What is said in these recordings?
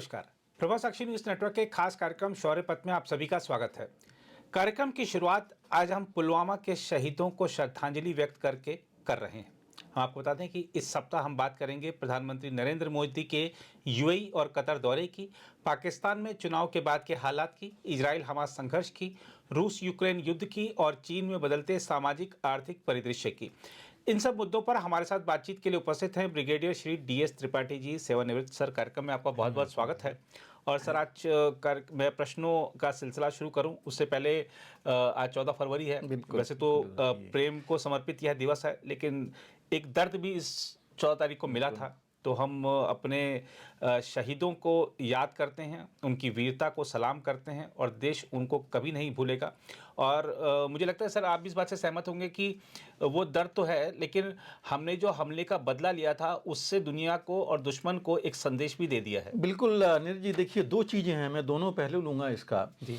नमस्कार। प्रभा साक्षी news network के खास कार्यक्रम शौर्य पथ में आप सभी का स्वागत है। कार्यक्रम की शुरुआत आज हम पुलवामा के शहीदों को श्रद्धांजलि व्यक्त करके कर रहे हैं। हम आपको बता दें कि इस सप्ताह हम बात करेंगे प्रधानमंत्री नरेंद्र मोदी के यूएई और कतर दौरे की, पाकिस्तान में चुनाव के बाद के हालात की, इजराइल हमास संघर्ष की, रूस यूक्रेन युद्ध की और चीन में बदलते सामाजिक आर्थिक परिदृश्य की। इन सब मुद्दों पर हमारे साथ बातचीत के लिए उपस्थित हैं ब्रिगेडियर श्री डीएस त्रिपाठी जी, सेवानिवृत्त। सर, कार्यक्रम में आपका बहुत बहुत स्वागत है। और सर, आज मैं प्रश्नों का सिलसिला शुरू करूं उससे पहले आज 14 फरवरी है। वैसे तो प्रेम को समर्पित यह दिवस है, लेकिन एक दर्द भी इस 14 तारीख को मिला था। तो हम अपने शहीदों को याद करते हैं, उनकी वीरता को सलाम करते हैं और देश उनको कभी नहीं भूलेगा। और मुझे लगता है सर, आप भी इस बात से सहमत होंगे कि वो दर्द तो है, लेकिन हमने जो हमले का बदला लिया था उससे दुनिया को और दुश्मन को एक संदेश भी दे दिया है। बिल्कुल नीरज जी, देखिए दो चीज़ें हैं, मैं दोनों पहलू लूँगा इसका जी।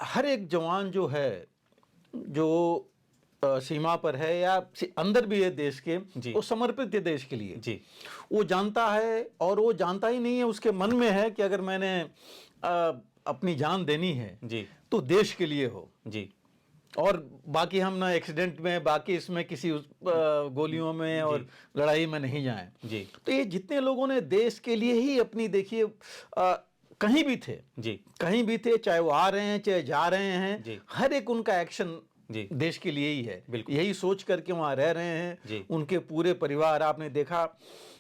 हर एक जवान जो है, जो सीमा पर है या अंदर भी है देश के, वो समर्पित है देश के लिए। जी। वो जानता है, और वो जानता ही नहीं है, उसके मन में है कि अगर मैंने अपनी जान देनी है जी, तो देश के लिए हो। जी। और बाकी हम ना एक्सीडेंट में, बाकी इसमें किसी गोलियों में और लड़ाई में नहीं जाएं। जी। तो ये जितने लोगों ने देश के लिए ही अपनी, देखिए कहीं भी थे, जी, कहीं भी थे, चाहे वो आ रहे हैं चाहे जा रहे हैं, जी। हर एक उनका एक्शन जी। देश के लिए ही है। बिल्कुल। यही सोच करके वहाँ रह रहे जी। हैं। उनके पूरे परिवार, आपने देखा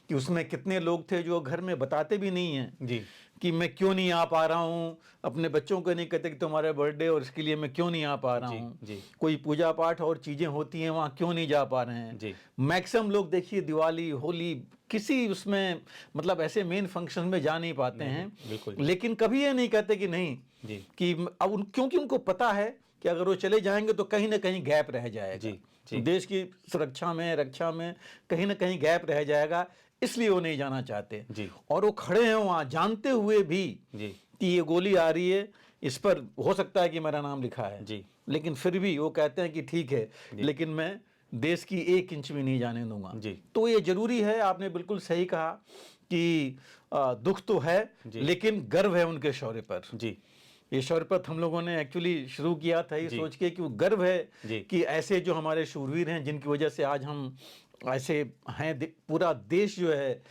कि उसमें कितने लोग थे जो घर में बताते भी नहीं हैं जी। कि मैं क्यों नहीं आ पा रहा हूँ। अपने बच्चों को नहीं कहते कि तुम्हारा बर्थडे और इसके लिए मैं क्यों नहीं आ पा रहा हूँ। जी। कोई पूजा पाठ और चीज़ें होती हैं, वहाँ क्यों नहीं जा पा रहे हैं। जी। मैक्सिमम लोग देखिए दिवाली, होली, किसी उसमें मतलब ऐसे मेन फंक्शन में जा नहीं पाते हैं। बिल्कुल। लेकिन कभी ये नहीं कहते कि नहीं, जी। कि अब क्योंकि उनको पता है कि अगर वो चले जाएंगे तो कहीं ना कहीं गैप रह जाएगा। जी। जी। देश की सुरक्षा में, रक्षा में कहीं ना कहीं गैप रह जाएगा, इसलिए वो नहीं जाना चाहते। जी। और वो खड़े हैं वहाँ जानते हुए भी जी। कि ये गोली आ रही है, इस पर हो सकता है कि मेरा नाम लिखा है। जी। लेकिन फिर भी वो कहते हैं कि ठीक है, लेकिन मैं देश की 1 इंच भी नहीं जाने दूंगा। जी। तो ये जरूरी है। आपने बिल्कुल सही कहा कि दुख तो है, लेकिन गर्व है उनके शौर्य पर। जी। ये शौर्य पथ हम लोगों ने एक्चुअली शुरू किया था ये सोच के कि वो गर्व है कि ऐसे जो हमारे शूरवीर हैं, जिनकी वजह से आज हम ऐसे हैं, पूरा देश जो है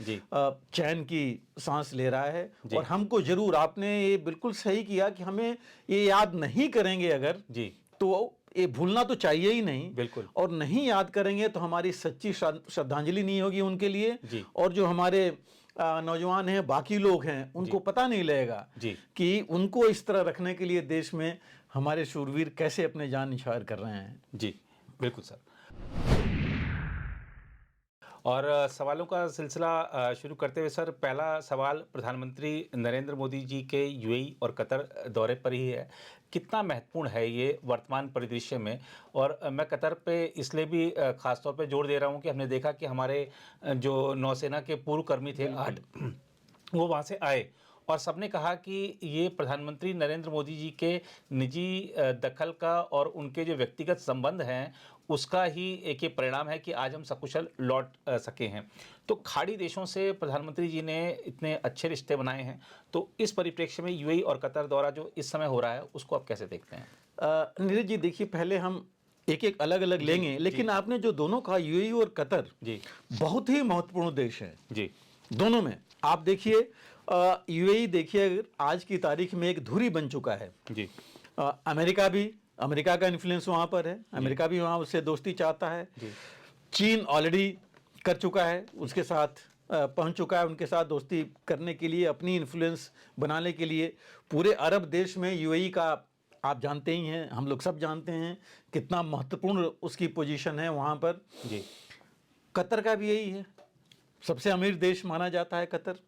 चैन की सांस ले रहा है। और हमको जरूर, आपने ये बिल्कुल सही किया कि हमें ये याद नहीं करेंगे अगर, तो ये भूलना तो चाहिए ही नहीं। बिल्कुल। और नहीं याद करेंगे तो हमारी सच्ची श्रद्धांजलि नहीं होगी उनके लिए। और जो हमारे नौजवान हैं, बाकी लोग हैं, उनको पता नहीं लगेगा कि उनको इस तरह रखने के लिए देश में हमारे शूरवीर कैसे अपने जान निछावर कर रहे हैं। जी, बिल्कुल सर। और सवालों का सिलसिला शुरू करते हुए सर, पहला सवाल प्रधानमंत्री नरेंद्र मोदी जी के यूएई और कतर दौरे पर ही है। कितना महत्वपूर्ण है ये वर्तमान परिदृश्य में? और मैं कतर पे इसलिए भी ख़ासतौर पे जोर दे रहा हूँ कि हमने देखा कि हमारे जो नौसेना के पूर्व कर्मी थे 8, वो वहाँ से आए और सबने कहा कि ये प्रधानमंत्री नरेंद्र मोदी जी के निजी दखल का और उनके जो व्यक्तिगत संबंध हैं उसका ही एक ये परिणाम है कि आज हम सकुशल लौट सके हैं। तो खाड़ी देशों से प्रधानमंत्री जी ने इतने अच्छे रिश्ते बनाए हैं, तो इस परिप्रेक्ष्य में यूएई और कतर दौरा जो इस समय हो रहा है उसको आप कैसे देखते हैं? नीरज जी, देखिए पहले हम एक अलग अलग लेंगे, लेकिन आपने जो दोनों कहा, यूएई और कतर, बहुत ही महत्वपूर्ण देश है जी दोनों में। आप देखिए यूएई, देखिए आज की तारीख में एक धुरी बन चुका है जी। अमेरिका का इन्फ्लुएंस वहाँ पर है, अमेरिका भी वहाँ उससे दोस्ती चाहता है। चीन ऑलरेडी कर चुका है, उसके साथ पहुँच चुका है, उनके साथ दोस्ती करने के लिए, अपनी इन्फ्लुएंस बनाने के लिए। पूरे अरब देश में यूएई का आप जानते ही हैं, हम लोग सब जानते हैं कितना महत्वपूर्ण उसकी पोजीशन है वहाँ पर जी। कतर का भी यही है, सबसे अमीर देश माना जाता है कतर।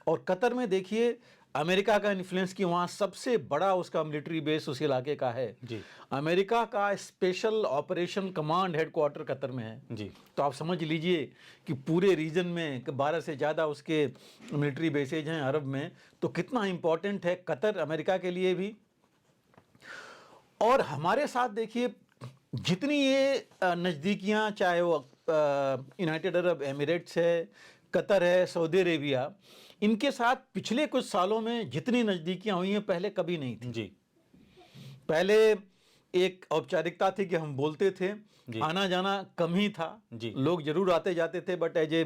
और कतर में देखिए अमेरिका का इन्फ्लुएंस की वहाँ सबसे बड़ा उसका मिलिट्री बेस उस इलाके का है जी। अमेरिका का special operation command headquarter Qatar में है जी। तो आप समझ लीजिए कि पूरे रीजन में 12 से ज़्यादा उसके मिलिट्री बेसेज हैं अरब में, तो कितना इम्पोर्टेंट है कतर अमेरिका के लिए भी। और हमारे साथ देखिए जितनी ये नज़दीकियाँ, चाहे वो यूनाइटेड अरब एमिरेट्स है, कतर है, सऊदी अरेबिया, इनके साथ पिछले कुछ सालों में जितनी नजदीकियां हुई हैं पहले कभी नहीं थी। जी पहले एक औपचारिकता थी कि हम बोलते थे, आना जाना कम ही था। जी। लोग जरूर आते जाते थे, बट एज ए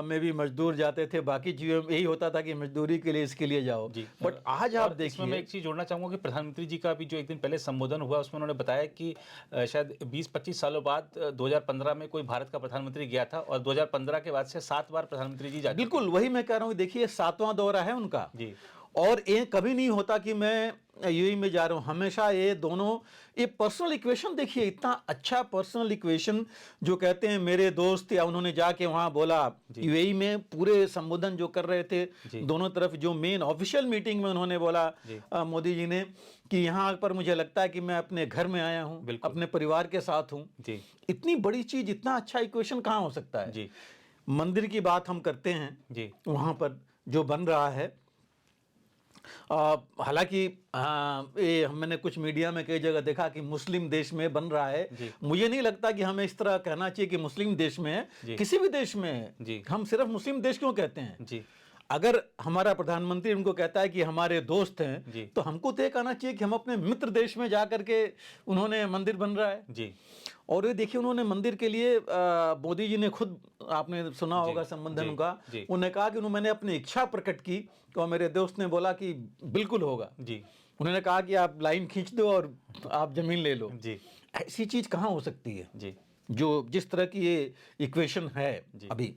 में भी मजदूर जाते थे, बाकी चीज़ों में यही होता था कि मजदूरी के लिए इसके लिए जाओ। जी। बट आज आप और इसमें मैं देखिए, एक चीज़ जोड़ना चाहूँगा कि प्रधानमंत्री जी का भी जो एक दिन पहले संबोधन हुआ उसमें उन्होंने बताया कि शायद 20-25 सालों बाद 2015 में कोई भारत का प्रधानमंत्री गया था और 2015 के बाद से 7 बार प्रधानमंत्री जी जा चुके बिल्कुल वही मैं कह रहा हूँ। देखिए 7वां दौरा है उनका, हैं। जी और ये कभी नहीं होता कि मैं यूएई में जा रहा हूँ। हमेशा ये दोनों, ये पर्सनल इक्वेशन देखिए, इतना अच्छा पर्सनल इक्वेशन जो कहते हैं मेरे दोस्त, या उन्होंने जाके वहाँ बोला यूएई में, पूरे संबोधन जो कर रहे थे दोनों तरफ, जो मेन ऑफिशियल मीटिंग में उन्होंने बोला मोदी जी ने कि यहाँ पर मुझे लगता है कि मैं अपने घर में आया हूँ, अपने परिवार के साथ हूँ। इतनी बड़ी चीज, इतना अच्छा इक्वेशन कहाँ हो सकता है। जी मंदिर की बात हम करते हैं जी वहाँ पर जो बन रहा है, हालांकि ये मैंने कुछ मीडिया में कई जगह देखा कि मुस्लिम देश में बन रहा है। मुझे नहीं लगता कि हमें इस तरह कहना चाहिए कि मुस्लिम देश में है, किसी भी देश में है। हम सिर्फ मुस्लिम देश क्यों कहते हैं? जी अगर हमारा प्रधानमंत्री उनको कहता है कि हमारे दोस्त हैं, तो हमको तो ये कहना चाहिए कि हम अपने मित्र देश में जाकर के, उन्होंने मंदिर बन रहा है जी। और ये देखिए उन्होंने मंदिर के लिए, मोदी जी ने खुद, आपने सुना होगा संबोधन का, उन्होंने कहा कि मैंने अपनी इच्छा प्रकट की और मेरे दोस्त ने बोला कि बिल्कुल होगा। जी। उन्होंने कहा कि आप लाइन खींच दो और आप जमीन ले लो। जी। ऐसी चीज कहाँ हो सकती है? जी। जो जिस तरह की ये इक्वेशन है अभी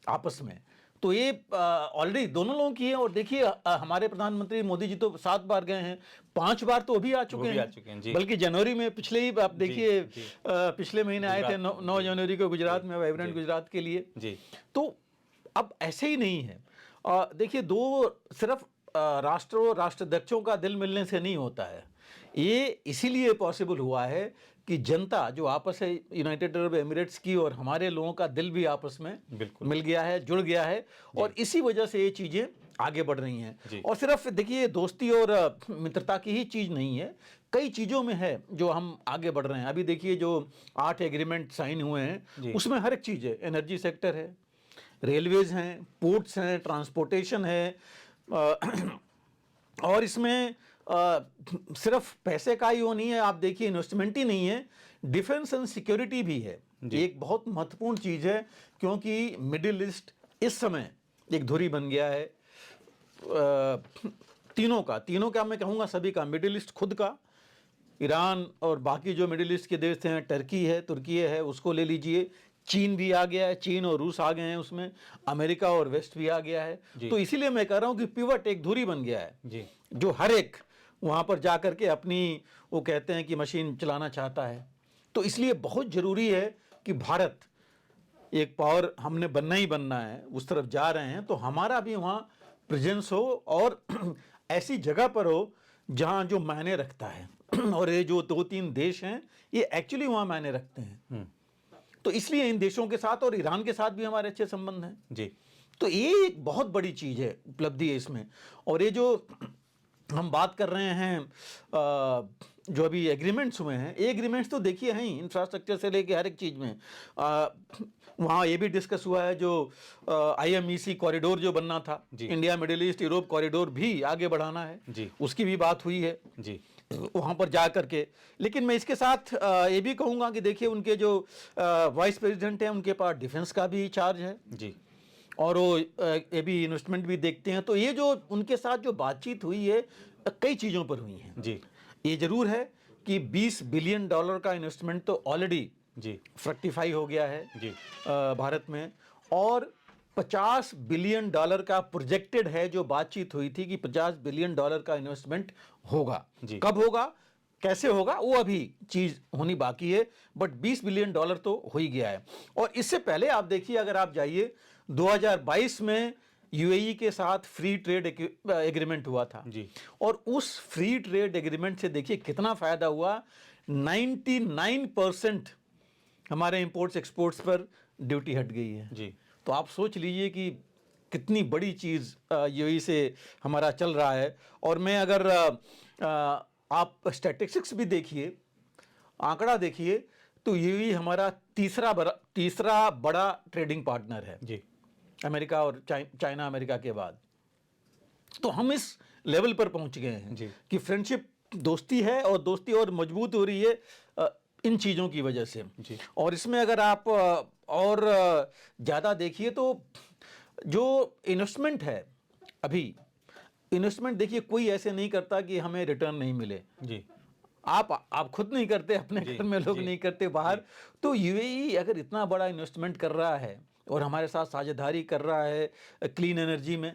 आपस में, तो ये ऑलरेडी दोनों लोगों की है। और देखिए हमारे प्रधानमंत्री मोदी जी तो 7 बार गए हैं, 5 बार तो अभी आ चुके हैं। बल्कि जनवरी में, पिछले ही आप देखिए पिछले महीने आए थे 9 जनवरी को गुजरात में, वाइब्रेंट गुजरात के लिए। जी। तो अब ऐसे ही नहीं है। देखिए सिर्फ राष्ट्र और राष्ट्राध्यक्षों का दिल मिलने से नहीं होता है। ये इसीलिए पॉसिबल हुआ है कि जनता जो आपस है, यूनाइटेड अरब एमिरेट्स की और हमारे लोगों का दिल भी आपस में मिल गया है, जुड़ गया है, और इसी वजह से ये चीजें आगे बढ़ रही हैं। और सिर्फ देखिए दोस्ती और मित्रता की ही चीज नहीं है, कई चीजों में है जो हम आगे बढ़ रहे हैं। अभी देखिए जो 8 एग्रीमेंट साइन हुए हैं, उसमें हर एक चीज है। एनर्जी सेक्टर है, रेलवेज हैं, पोर्ट्स हैं, ट्रांसपोर्टेशन है, और इसमें सिर्फ पैसे का ही वो नहीं है, आप देखिए इन्वेस्टमेंट ही नहीं है, डिफेंस एंड सिक्योरिटी भी है। एक बहुत महत्वपूर्ण चीज है, क्योंकि मिडिल ईस्ट इस समय एक धुरी बन गया है तीनों का मैं कहूँगा, सभी का, मिडिल ईस्ट खुद का, ईरान और बाकी जो मिडिल ईस्ट के देश हैं, टर्की है, तुर्की है, उसको ले लीजिए, चीन भी आ गया है, चीन और रूस आ गए हैं उसमें, अमेरिका और वेस्ट भी आ गया है। तो इसीलिए मैं कह रहा हूं कि पिवट, एक धुरी बन गया है जी, जो हर एक वहां पर जाकर के अपनी, वो कहते हैं कि मशीन चलाना चाहता है। तो इसलिए बहुत जरूरी है कि भारत एक पावर, हमने बनना ही बनना है, उस तरफ जा रहे हैं, तो हमारा भी वहां प्रेजेंस हो और ऐसी जगह पर हो जहां जो मायने रखता है। और ये जो 2-3 देश हैं, ये एक्चुअली वहां मायने रखते हैं। तो इसलिए इन देशों के साथ और ईरान के साथ भी हमारे अच्छे संबंध हैं जी। तो ये एक बहुत बड़ी चीज है, उपलब्धि है इसमें। और ये जो हम बात कर रहे हैं, जो अभी एग्रीमेंट्स हुए हैं, ये एग्रीमेंट्स तो देखिए हैं, इंफ्रास्ट्रक्चर से लेके हर एक चीज में। वहाँ ये भी डिस्कस हुआ है, जो IMEC कॉरिडोर जो बनना था, India middle east Europe corridor भी आगे बढ़ाना है जी, उसकी भी बात हुई है जी वहां पर जा करके। लेकिन मैं इसके साथ ये भी कहूंगा कि देखिए उनके जो वाइस प्रेसिडेंट हैं, उनके पास डिफेंस का भी चार्ज है जी, और वो ये भी इन्वेस्टमेंट भी देखते हैं। तो ये जो उनके साथ जो बातचीत हुई है, कई चीजों पर हुई है जी। ये जरूर है कि $20 बिलियन का इन्वेस्टमेंट तो ऑलरेडी जी फ्रक्टिफाई हो गया है जी भारत में, और $50 बिलियन का प्रोजेक्टेड है। जो बातचीत हुई थी कि $50 बिलियन का इन्वेस्टमेंट होगा, कब होगा, कैसे होगा, वो अभी चीज होनी बाकी है, बट $20 बिलियन तो हो ही गया है। और इससे पहले आप देखिए, अगर आप जाइए 2022 में यूएई के साथ फ्री ट्रेड एग्रीमेंट हुआ था जी, और उस फ्री ट्रेड एग्रीमेंट से देखिए कितना फायदा हुआ। 99% हमारे इंपोर्ट्स एक्सपोर्ट्स पर ड्यूटी हट गई है जी। तो आप सोच लीजिए कि कितनी बड़ी चीज यूएई से हमारा चल रहा है। और मैं अगर आप स्टैटिस्टिक्स भी देखिए, आंकड़ा देखिए, तो यूएई हमारा तीसरा बड़ा ट्रेडिंग पार्टनर है जी, अमेरिका और चाइना अमेरिका के बाद। तो हम इस लेवल पर पहुंच गए हैं जी। कि फ्रेंडशिप दोस्ती है, और दोस्ती और मजबूत हो रही है इन चीज़ों की वजह से। जी। और इसमें अगर आप और ज़्यादा देखिए तो जो इन्वेस्टमेंट है, अभी इन्वेस्टमेंट देखिए कोई ऐसे नहीं करता कि हमें रिटर्न नहीं मिले। जी। आप खुद नहीं करते, अपने जी, घर में लोग जी, नहीं करते, बाहर। तो यूएई अगर इतना बड़ा इन्वेस्टमेंट कर रहा है और हमारे साथ साझेदारी कर रहा है क्लीन एनर्जी में,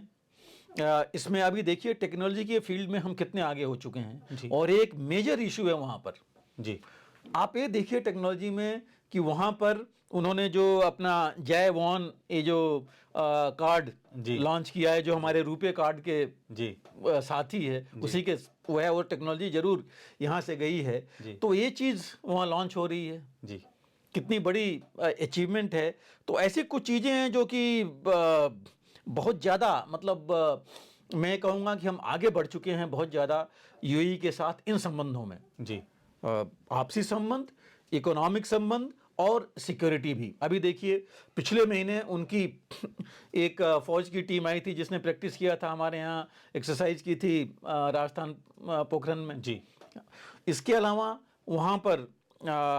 इसमें अभी देखिए टेक्नोलॉजी के फील्ड में हम कितने आगे हो चुके हैं, जी। और एक मेजर इशू है वहाँ पर। जी। आप ये देखिए टेक्नोलॉजी में कि वहाँ पर उन्होंने जो अपना जय वॉन ये जो कार्ड जी। लॉन्च किया है, जो हमारे रुपे कार्ड के जी। साथी है, उसी के वो है, और टेक्नोलॉजी जरूर यहाँ से गई है। जी। तो ये चीज़ वहाँ लॉन्च हो रही है, जी। कितनी बड़ी अचीवमेंट है। तो ऐसी कुछ चीज़ें हैं जो कि बहुत ज़्यादा, मतलब मैं कहूँगा कि हम आगे बढ़ चुके हैं बहुत ज़्यादा यूएई के साथ इन संबंधों में। जी। आपसी संबंध, इकोनॉमिक संबंध और सिक्योरिटी भी। अभी देखिए पिछले महीने उनकी एक फौज की टीम आई थी जिसने प्रैक्टिस किया था, हमारे यहाँ एक्सरसाइज की थी राजस्थान पोखरन में। जी। इसके अलावा वहाँ पर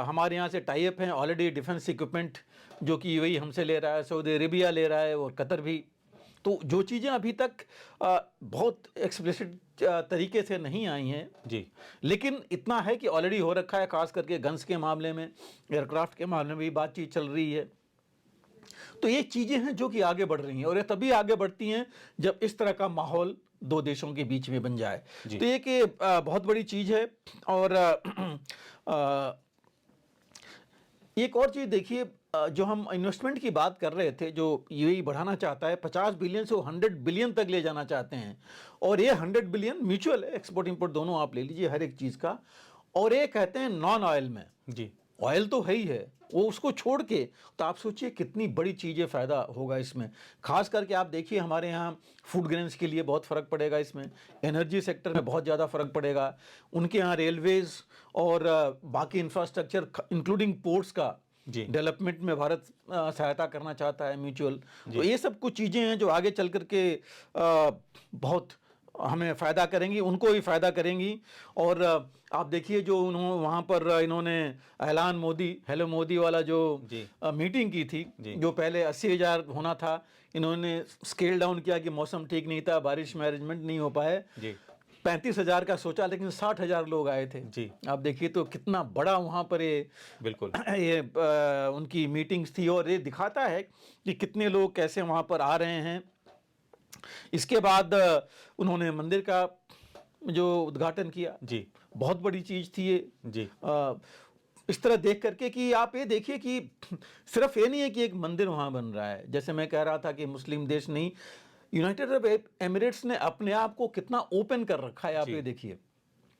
हमारे यहाँ से टाई अप हैं ऑलरेडी डिफेंस इक्विपमेंट, जो कि यूएई हमसे ले रहा है, सऊदी अरेबिया ले रहा है, और कतर भी। तो जो चीज़ें अभी तक बहुत एक्सप्लिसिट तरीके से नहीं आई हैं, जी। लेकिन इतना है कि ऑलरेडी हो रखा है, खास करके गन्स के मामले में, एयरक्राफ्ट के मामले में भी बातचीत चल रही है। तो ये चीज़ें हैं जो कि आगे बढ़ रही हैं, और ये तभी आगे बढ़ती हैं जब इस तरह का माहौल दो देशों के बीच में बन जाए। तो ये कि बहुत बड़ी चीज़ है। और एक और चीज़ देखिए, जो हम इन्वेस्टमेंट की बात कर रहे थे, जो यूएई बढ़ाना चाहता है 50 बिलियन से वो 100 बिलियन तक ले जाना चाहते हैं। और ये 100 बिलियन म्यूचुअल है, एक्सपोर्ट इंपोर्ट दोनों आप ले लीजिए हर एक चीज़ का। और ये कहते हैं नॉन ऑयल में। जी। ऑयल तो है ही है, वो उसको छोड़ के, तो आप सोचिए कितनी बड़ी चीज़ें फ़ायदा होगा इसमें। खास करके आप देखिए हमारे यहाँ फूड ग्रेन्स के लिए बहुत फ़र्क पड़ेगा इसमें, एनर्जी सेक्टर में बहुत ज़्यादा फ़र्क पड़ेगा, उनके यहाँ रेलवेज़ और बाकी इंफ्रास्ट्रक्चर इंक्लूडिंग पोर्ट्स का डेवलपमेंट में भारत सहायता करना चाहता है म्यूचुअल। तो ये सब कुछ चीज़ें हैं जो आगे चल करके बहुत हमें फ़ायदा करेंगी, उनको भी फ़ायदा करेंगी। और आप देखिए जो उन्होंने वहाँ पर इन्होंने ऐलान मोदी हेलो मोदी वाला जो मीटिंग की थी, जो पहले 80,000 होना था, इन्होंने स्केल डाउन किया कि मौसम ठीक नहीं था, बारिश में अरेंजमेंट नहीं हो पाए, 35,000 का सोचा, लेकिन 60,000 लोग आए थे। जी। आप देखिए तो कितना बड़ा वहाँ पर ये बिल्कुल ये उनकी मीटिंग्स थी, और ये दिखाता है कि कितने लोग कैसे वहाँ पर आ रहे हैं। इसके बाद उन्होंने मंदिर का जो उद्घाटन किया, जी, बहुत बड़ी चीज़ थी ये। जी। इस तरह देख करके कि आप ये देखिए कि सिर्फ ये नहीं है कि एक मंदिर वहाँ बन रहा है, जैसे मैं कह रहा था कि मुस्लिम देश नहीं, यूनाइटेड अरब एमिरेट्स ने अपने आप को कितना ओपन कर रखा है। आप ये देखिए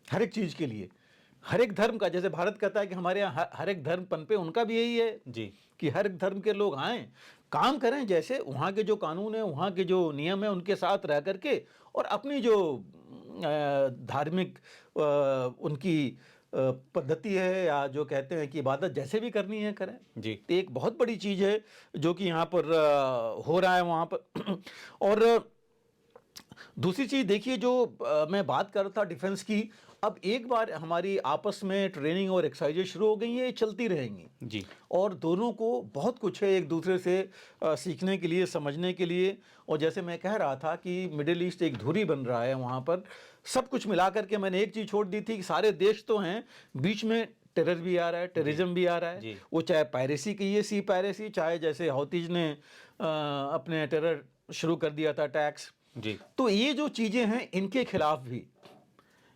हर एक चीज़ के लिए, हर एक धर्म का, जैसे भारत कहता है कि हमारे यहाँ हर एक धर्म पनपे, उनका भी यही है जी, कि हर एक धर्म के लोग आएँ, काम करें, जैसे वहाँ के जो कानून है, वहाँ के जो नियम है, उनके साथ रह करके, और अपनी जो धार्मिक उनकी पद्धति है, या जो कहते हैं कि इबादत जैसे भी करनी है करें जी। तो एक बहुत बड़ी चीज़ है जो कि यहाँ पर हो रहा है वहाँ पर। और दूसरी चीज़ देखिए, जो मैं बात कर रहा था डिफेंस की, अब एक बार हमारी आपस में ट्रेनिंग और एक्सरसाइजेज शुरू हो गई हैं, ये चलती रहेंगी जी, और दोनों को बहुत कुछ है एक दूसरे से सीखने के लिए, समझने के लिए। और जैसे मैं कह रहा था कि मिडिल ईस्ट एक धुरी बन रहा है, वहाँ पर सब कुछ मिला करके मैंने एक चीज़ छोड़ दी थी कि सारे देश तो हैं, बीच में टेरर भी आ रहा है, टेररिज्म भी आ रहा है, वो चाहे पायरेसी कहिए, सी पायरेसी, चाहे जैसे हौतीज ने अपने टेरर शुरू कर दिया था, टैक्स जी। तो ये जो चीज़ें हैं, इनके खिलाफ भी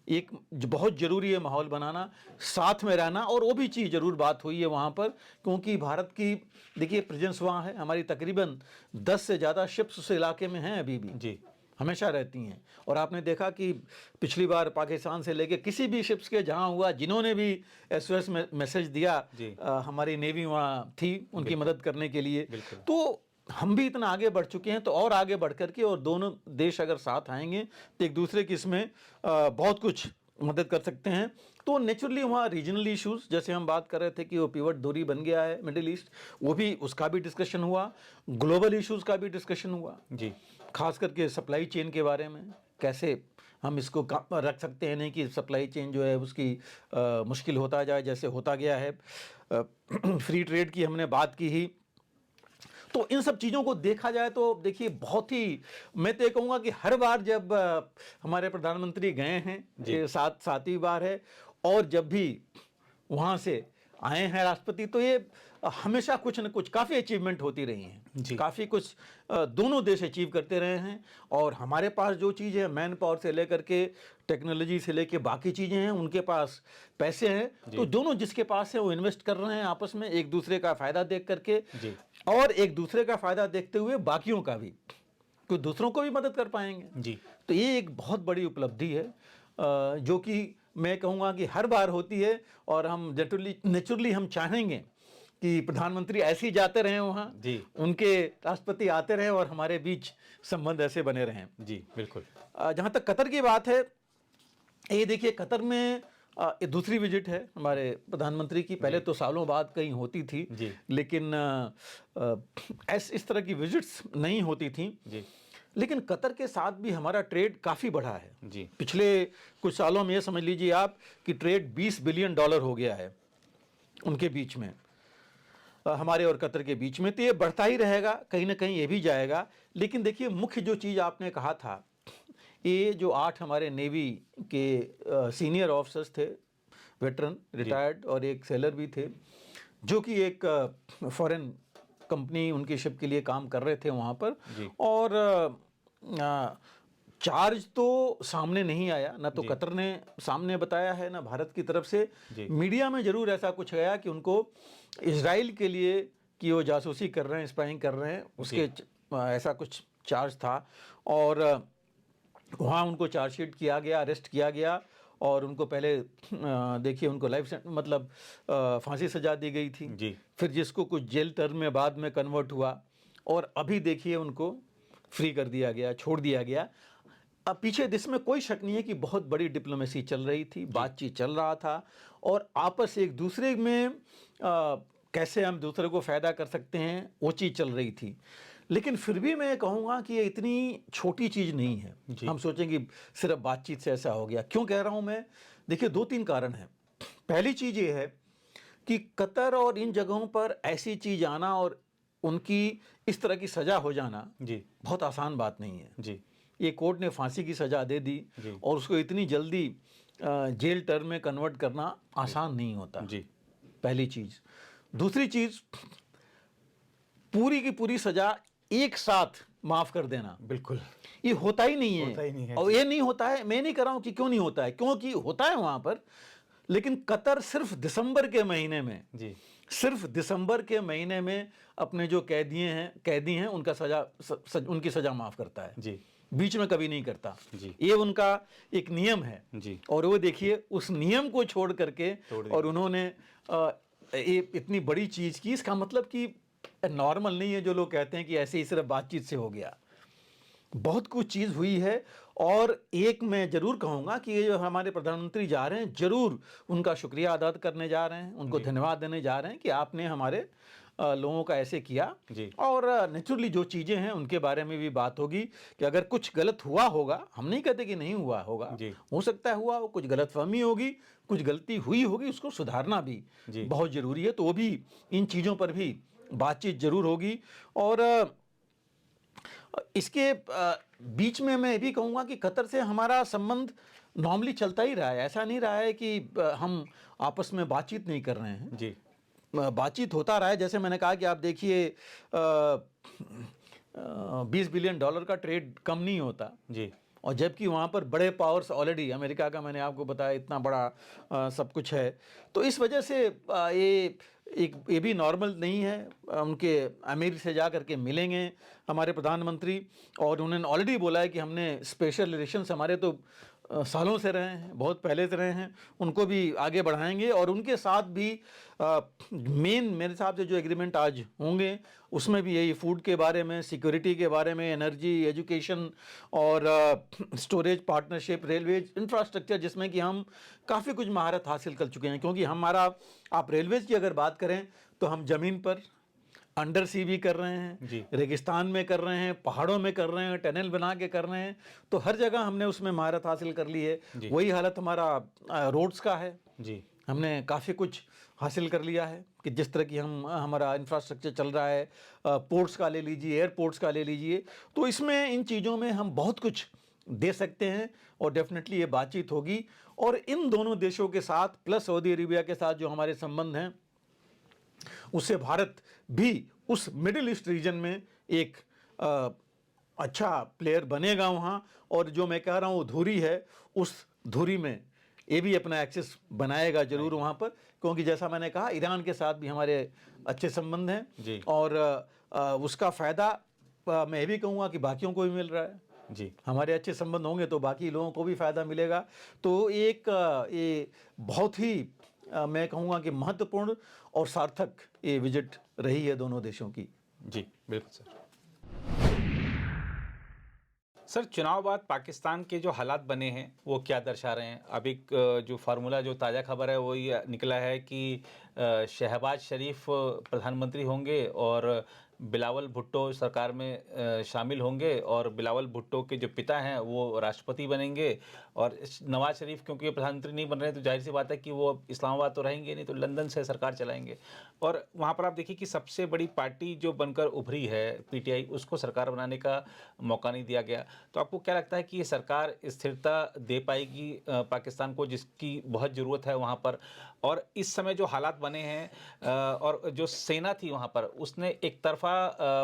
एक बहुत ज़रूरी है माहौल बनाना, साथ में रहना। और वो भी चीज़ ज़रूर बात हुई है वहाँ पर, क्योंकि भारत की देखिए प्रेजेंस वहाँ है, हमारी तकरीबन 10 से ज़्यादा शिप्स उस इलाके में हैं अभी भी जी, हमेशा रहती हैं। और आपने देखा कि पिछली बार पाकिस्तान से लेके किसी भी शिप्स के जहाँ हुआ, जिन्होंने भी SOS में मैसेज दिया, हमारी नेवी वहाँ थी उनकी मदद करने के लिए। तो हम भी इतना आगे बढ़ चुके हैं, तो और आगे बढ़ करके, और दोनों देश अगर साथ आएंगे तो एक दूसरे की इसमें बहुत कुछ मदद कर सकते हैं। तो नेचुरली वहाँ रीजनल इश्यूज, जैसे हम बात कर रहे थे कि वो पिवट दूरी बन गया है मिडिल ईस्ट, वो भी, उसका भी डिस्कशन हुआ, ग्लोबल इश्यूज का भी डिस्कशन हुआ जी, खास करके सप्लाई चेन के बारे में, कैसे हम इसको रख सकते हैं, नहीं कि सप्लाई चेन जो है उसकी मुश्किल होता जाए जैसे होता गया है। फ्री ट्रेड की हमने बात की ही, तो इन सब चीज़ों को देखा जाए तो देखिए बहुत ही, मैं तो ये कहूँगा कि हर बार जब हमारे प्रधानमंत्री गए हैं, ये सातवीं बार है, और जब भी वहाँ से आए हैं राष्ट्रपति, तो ये हमेशा कुछ न कुछ काफ़ी अचीवमेंट होती रही हैं, काफ़ी कुछ दोनों देश अचीव करते रहे हैं। और हमारे पास जो चीज़ है, मैन पावर से लेकर के टेक्नोलॉजी से लेकर बाकी चीज़ें हैं, उनके पास पैसे हैं, तो दोनों जिसके पास है वो इन्वेस्ट कर रहे हैं आपस में, एक दूसरे का फ़ायदा देख करके, और एक दूसरे का फ़ायदा देखते हुए बाकियों का भी, कुछ दूसरों को भी मदद कर पाएंगे। तो ये एक बहुत बड़ी उपलब्धि है जो कि मैं कहूँगा कि हर बार होती है, और हम नेचुरली हम चाहेंगे कि प्रधानमंत्री ऐसे ही जाते रहें वहाँ, उनके राष्ट्रपति आते रहें और हमारे बीच संबंध ऐसे बने रहें। जी बिल्कुल। जहाँ तक कतर की बात है, ये देखिए कतर में ये दूसरी विजिट है हमारे प्रधानमंत्री की, पहले तो सालों बाद कहीं होती थी, लेकिन इस तरह की विजिट्स नहीं होती थी। लेकिन कतर के साथ भी हमारा ट्रेड काफ़ी बढ़ा है। पिछले कुछ सालों में ये समझ लीजिए आप कि ट्रेड $20 बिलियन हो गया है उनके बीच में, हमारे और कतर के बीच में। तो ये बढ़ता ही रहेगा, कहीं ना कहीं ये भी जाएगा। लेकिन देखिए मुख्य जो चीज़ आपने कहा था, ये जो 8 हमारे नेवी के सीनियर ऑफिसर्स थे, वेटरन रिटायर्ड, और एक सेलर भी थे जो कि एक फॉरेन कंपनी उनकी शिप के लिए काम कर रहे थे वहाँ पर। और चार्ज तो सामने नहीं आया, ना तो कतर ने सामने बताया है, ना भारत की तरफ से। मीडिया में जरूर ऐसा कुछ गया कि उनको इजराइल के लिए कि वो जासूसी कर रहे हैं, स्पाइंग कर रहे हैं, उसके ऐसा कुछ चार्ज था। और वहाँ उनको चार्जशीट किया गया, अरेस्ट किया गया, और उनको पहले देखिए उनको लाइफ मतलब फांसी सजा दी गई थी, फिर जिसको कुछ जेल टर्म में बाद में कन्वर्ट हुआ, और अभी देखिए उनको फ्री कर दिया गया, छोड़ दिया गया। अब पीछे इसमें कोई शक नहीं है कि बहुत बड़ी डिप्लोमेसी चल रही थी, बातचीत चल रहा था, और आपस एक दूसरे में कैसे हम दूसरे को फ़ायदा कर सकते हैं वो चीज़ चल रही थी। लेकिन फिर भी मैं कहूँगा कि ये इतनी छोटी चीज़ नहीं है हम सोचें कि सिर्फ बातचीत से ऐसा हो गया। क्यों कह रहा हूँ मैं? देखिए 2-3 कारण हैं। पहली चीज़ ये है कि कतर और इन जगहों पर ऐसी चीज़ आना और उनकी इस तरह की सज़ा हो जाना बहुत आसान बात नहीं है। ये कोर्ट ने फांसी की सज़ा दे दी, और उसको इतनी जल्दी जेल टर्म में कन्वर्ट करना आसान नहीं होता, पहली चीज़। दूसरी चीज़, पूरी की पूरी सज़ा एक साथ माफ़ कर देना, बिल्कुल ये होता ही नहीं है। और ये नहीं होता है, मैं नहीं कह रहा हूँ कि क्यों नहीं होता है, क्योंकि होता है वहाँ पर। लेकिन कतर सिर्फ दिसंबर के महीने में, सिर्फ दिसंबर के महीने में अपने जो कैदी हैं उनका उनकी सज़ा माफ़ करता है, बीच में कभी नहीं करता। ये उनका एक नियम है। और वो देखिए उस नियम को छोड़ करके और उन्होंने ये इतनी बड़ी चीज़ की। इसका मतलब कि नॉर्मल नहीं है जो लोग कहते हैं कि ऐसे ही सिर्फ बातचीत से हो गया, बहुत कुछ चीज़ हुई है। और एक मैं ज़रूर कहूँगा कि ये जो हमारे प्रधानमंत्री जा रहे हैं, ज़रूर उनका शुक्रिया अदा करने जा रहे हैं, उनको धन्यवाद देने जा रहे हैं कि आपने हमारे लोगों का ऐसे किया। और नेचुरली जो चीज़ें हैं उनके बारे में भी बात होगी कि अगर कुछ गलत हुआ होगा, हम नहीं कहते कि नहीं हुआ होगा, हो सकता है हुआ हो, कुछ गलतफहमी होगी, कुछ गलती हुई होगी, उसको सुधारना भी बहुत ज़रूरी है। तो वो भी, इन चीज़ों पर भी बातचीत ज़रूर होगी। और इसके बीच में मैं भी कहूँगा कि कतर से हमारा संबंध नॉर्मली चलता ही रहा है। ऐसा नहीं रहा है कि हम आपस में बातचीत नहीं कर रहे हैं, बातचीत होता रहा है। जैसे मैंने कहा कि आप देखिए $20 बिलियन का ट्रेड कम नहीं होता, और जबकि वहाँ पर बड़े पावर्स ऑलरेडी, अमेरिका का मैंने आपको बताया इतना बड़ा सब कुछ है। तो इस वजह से ये भी नॉर्मल नहीं है। उनके अमीर से जा करके मिलेंगे हमारे प्रधानमंत्री, और उन्होंने ऑलरेडी बोला है कि हमने स्पेशल रिलेशंस हमारे तो सालों से रहे हैं, बहुत पहले से रहे हैं, उनको भी आगे बढ़ाएंगे। और उनके साथ भी मेन मेरे हिसाब से जो एग्रीमेंट आज होंगे उसमें भी यही फूड के बारे में, सिक्योरिटी के बारे में, एनर्जी, एजुकेशन और स्टोरेज पार्टनरशिप, रेलवेज इंफ्रास्ट्रक्चर, जिसमें कि हम काफ़ी कुछ महारत हासिल कर चुके हैं। क्योंकि हमारा, आप रेलवेज की अगर बात करें तो हम ज़मीन पर अंडर सी भी कर रहे हैं, जी। रेगिस्तान में कर रहे हैं, पहाड़ों में कर रहे हैं, टनल बना के कर रहे हैं। तो हर जगह हमने उसमें महारत हासिल कर ली है। जी। वही हालत हमारा रोड्स का है। जी। हमने काफ़ी कुछ हासिल कर लिया है कि जिस तरह की हमारा इंफ्रास्ट्रक्चर चल रहा है, पोर्ट्स का ले लीजिए, एयरपोर्ट्स का ले लीजिए। तो इसमें इन चीज़ों में हम बहुत कुछ दे सकते हैं और डेफिनेटली ये बातचीत होगी। और इन दोनों देशों के साथ प्लस सऊदी अरेबिया के साथ जो हमारे संबंध हैं, उससे भारत भी उस मिडिल ईस्ट रीजन में एक अच्छा प्लेयर बनेगा वहाँ। और जो मैं कह रहा हूँ धुरी है, उस धुरी में ये भी अपना एक्सेस बनाएगा जरूर वहाँ पर, क्योंकि जैसा मैंने कहा ईरान के साथ भी हमारे अच्छे संबंध जी। हैं। और उसका फ़ायदा मैं ये भी कहूँगा कि बाकियों को भी मिल रहा है। जी। हमारे अच्छे संबंध होंगे तो बाकी लोगों को भी फ़ायदा मिलेगा। तो एक ये बहुत ही मैं कहूँगा कि महत्वपूर्ण और सार्थक ये विजिट रही है दोनों देशों की। जी बिल्कुल सर। सर, चुनाव बाद पाकिस्तान के जो हालात बने हैं वो क्या दर्शा रहे हैं? अब एक जो फार्मूला, जो ताज़ा खबर है वो ये निकला है कि शहबाज शरीफ प्रधानमंत्री होंगे और बिलावल भुट्टो सरकार में शामिल होंगे, और बिलावल भुट्टो के जो पिता हैं वो राष्ट्रपति बनेंगे। और नवाज शरीफ क्योंकि प्रधानमंत्री नहीं बन रहे हैं तो जाहिर सी बात है कि वो इस्लामाबाद तो रहेंगे नहीं, तो लंदन से सरकार चलाएंगे। और वहाँ पर आप देखिए कि सबसे बड़ी पार्टी जो बनकर उभरी है पीटीआई, उसको सरकार बनाने का मौका नहीं दिया गया। तो आपको क्या लगता है कि ये सरकार स्थिरता दे पाएगी पाकिस्तान को, जिसकी बहुत ज़रूरत है वहाँ पर? और इस समय जो हालात बने हैं और जो सेना थी वहाँ पर, उसने एक तरफा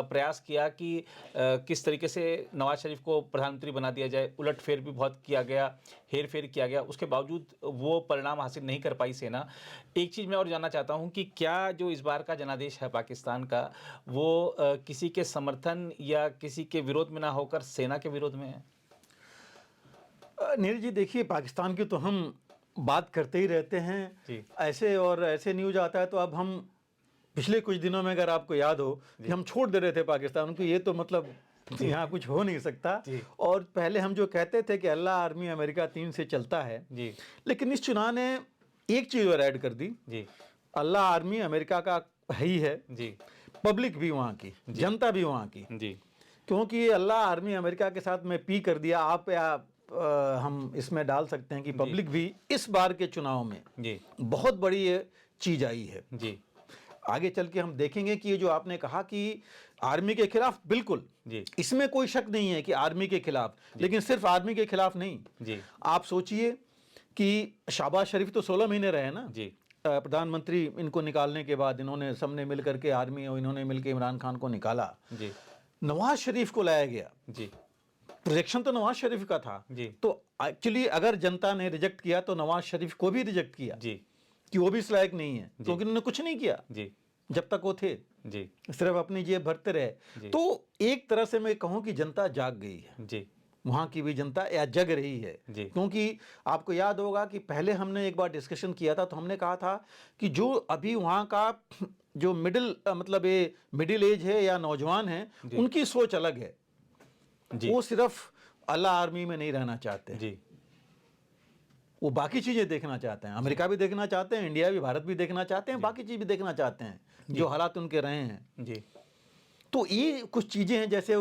प्रयास किया कि किस तरीके से नवाज शरीफ को प्रधानमंत्री बना दिया जाए, उलटफेर भी बहुत किया गया, हेर फेर किया गया, उसके बावजूद वो परिणाम हासिल नहीं कर पाई सेना। एक चीज़ मैं और जानना चाहता हूँ कि क्या जो इस बार का जनादेश है पाकिस्तान का, वो किसी के समर्थन या किसी के विरोध में ना होकर सेना के विरोध में है? नीरज जी, देखिए पाकिस्तान की तो हम बात करते ही रहते हैं, ऐसे और ऐसे न्यूज आता है। तो अब हम पिछले कुछ दिनों में, अगर आपको याद हो, कि हम छोड़ दे रहे थे पाकिस्तान को, ये तो मतलब यहाँ कुछ हो नहीं सकता। और पहले हम जो कहते थे कि अल्लाह आर्मी अमेरिका 3 से चलता है, लेकिन इस चुनाव ने एक चीज़ और ऐड कर दी। अल्लाह आर्मी अमेरिका का है ही है, पब्लिक भी वहाँ की, जनता भी वहाँ की। क्योंकि अल्लाह आर्मी अमेरिका के साथ में पी कर दिया, आप या हम इसमें डाल सकते हैं कि पब्लिक भी इस बार के चुनाव में बहुत बड़ी चीज आई है। आगे चल के हम देखेंगे कि ये जो आपने कहा कि आर्मी के खिलाफ, बिल्कुल इसमें कोई शक नहीं है कि आर्मी के खिलाफ, लेकिन सिर्फ आर्मी के खिलाफ नहीं। आप सोचिए कि शहबाज शरीफ तो 16 महीने रहे ना प्रधानमंत्री। इनको निकालने के बाद इन्होंने सबने मिलकर के, आर्मी और इन्होंने मिलकर इमरान खान को निकाला। नवाज शरीफ को लाया गया। प्रोजेक्शन तो नवाज शरीफ का था। तो एक्चुअली अगर जनता ने रिजेक्ट किया तो नवाज शरीफ को भी रिजेक्ट किया कि वो भी इस लायक नहीं है, क्योंकि उन्होंने कुछ नहीं किया जब तक वो थे, सिर्फ अपनी जेब भरते रहे। तो एक तरह से मैं कहूं कि जनता जाग गई है, वहां की भी जनता या जग रही है। क्योंकि आपको याद होगा कि पहले हमने एक बार डिस्कशन किया था, तो हमने कहा था कि जो अभी वहां का जो मतलब ये मिडिल एज है या नौजवान है, उनकी सोच अलग है। वो सिर्फ अल्लाह आर्मी में नहीं रहना चाहते, वो बाकी चीजें देखना चाहते हैं। अमेरिका भी देखना चाहते हैं, इंडिया भी, भारत भी देखना चाहते हैं, बाकी चीज भी देखना चाहते हैं जो हालात उनके रहे हैं। तो ये कुछ चीजें हैं, जैसे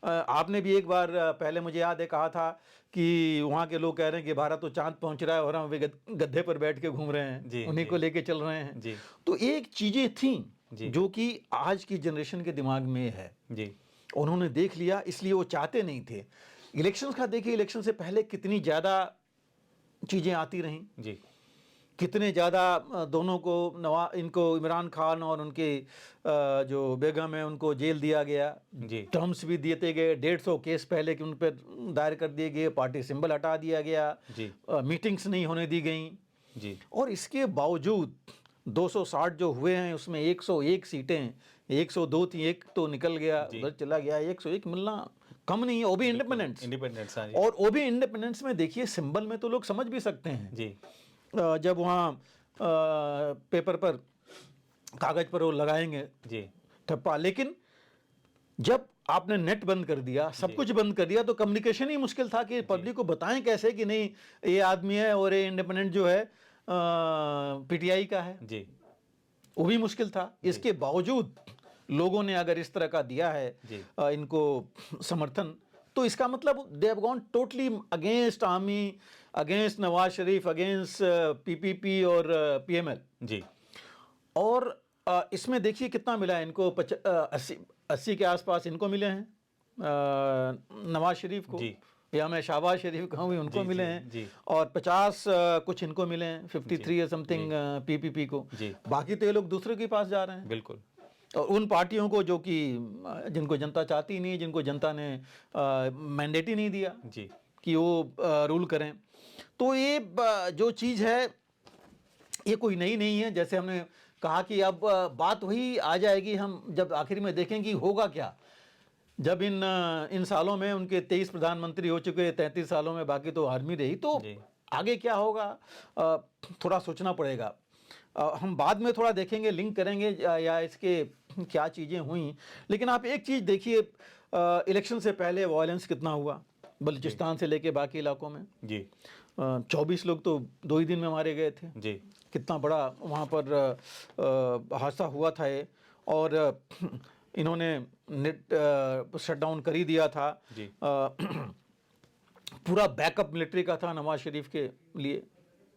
आपने भी एक बार पहले, मुझे याद है, कहा था कि वहाँ के लोग कह रहे हैं कि भारत तो चांद पहुंच रहा है और हम गद्दे पर बैठ के घूम रहे हैं, उन्हीं को लेके चल रहे हैं। तो एक चीजें थी जो कि आज की जनरेशन के दिमाग में है, उन्होंने देख लिया, इसलिए वो चाहते नहीं थे। इलेक्शंस का देखिए, इलेक्शन से पहले कितनी ज़्यादा चीज़ें आती रहीं, कितने ज़्यादा दोनों को, इनको इमरान खान और उनके जो बेगम है उनको जेल दिया गया, टर्म्स भी दिए गए, 150 केस पहले कि उन पर दायर कर दिए गए, पार्टी सिंबल हटा दिया गया, मीटिंग्स नहीं होने दी गई। और इसके बावजूद 260 जो हुए हैं उसमें 101 सीटें, 102 थी, एक तो निकल गया, उधर चला गया। 101 मिलना कम नहीं है, वो भी इंडिपेंडेंट्स। और वो भी इंडिपेंडेंस में देखिए, सिंबल में तो लोग समझ भी सकते हैं जब वहाँ पेपर पर, कागज पर वो लगाएंगे ठप्पा। लेकिन जब आपने नेट बंद कर दिया, सब कुछ बंद कर दिया, तो कम्युनिकेशन ही मुश्किल था कि पब्लिक को बताएं कैसे कि नहीं ये आदमी है और ये इंडिपेंडेंट जो है पीटीआई का है। वो भी मुश्किल था। इसके बावजूद लोगों ने अगर इस तरह का दिया है इनको समर्थन, तो इसका मतलब they have gone totally against army, against Nawaz Sharif, against PPP और पीएमएल जी। और इसमें देखिए कितना मिला है इनको, 80 के आसपास इनको मिले हैं, नवाज शरीफ को, या मैं शहबाज शरीफ कहूँ भी उनको मिले हैं, और 50 कुछ इनको मिले हैं, 53 या समथिंग पीपीपी को। बाकी तो ये लोग दूसरे के पास जा रहे हैं। बिल्कुल। और उन पार्टियों को जो कि जिनको जनता चाहती नहीं, जिनको जनता ने मैंडेट ही नहीं दिया कि वो रूल करें। तो ये जो चीज़ है ये कोई नई नहीं है। जैसे हमने कहा कि अब बात वही आ जाएगी, हम जब आखिर में देखें कि होगा क्या, जब इन सालों में उनके 23 प्रधानमंत्री हो चुके, 33 सालों में बाकी तो आर्मी रही, तो आगे क्या होगा थोड़ा सोचना पड़ेगा। हम बाद में थोड़ा देखेंगे, लिंक करेंगे या इसके क्या चीज़ें हुई। लेकिन आप एक चीज़ देखिए, इलेक्शन से पहले वायलेंस कितना हुआ बलूचिस्तान से लेके बाकी इलाकों में। 24 लोग तो 2 ही दिन में मारे गए थे। कितना बड़ा वहाँ पर हादसा हुआ था ये, और इन्होंने नेट शटडाउन कर ही दिया था। पूरा बैकअप मिलिट्री का था नवाज शरीफ के लिए।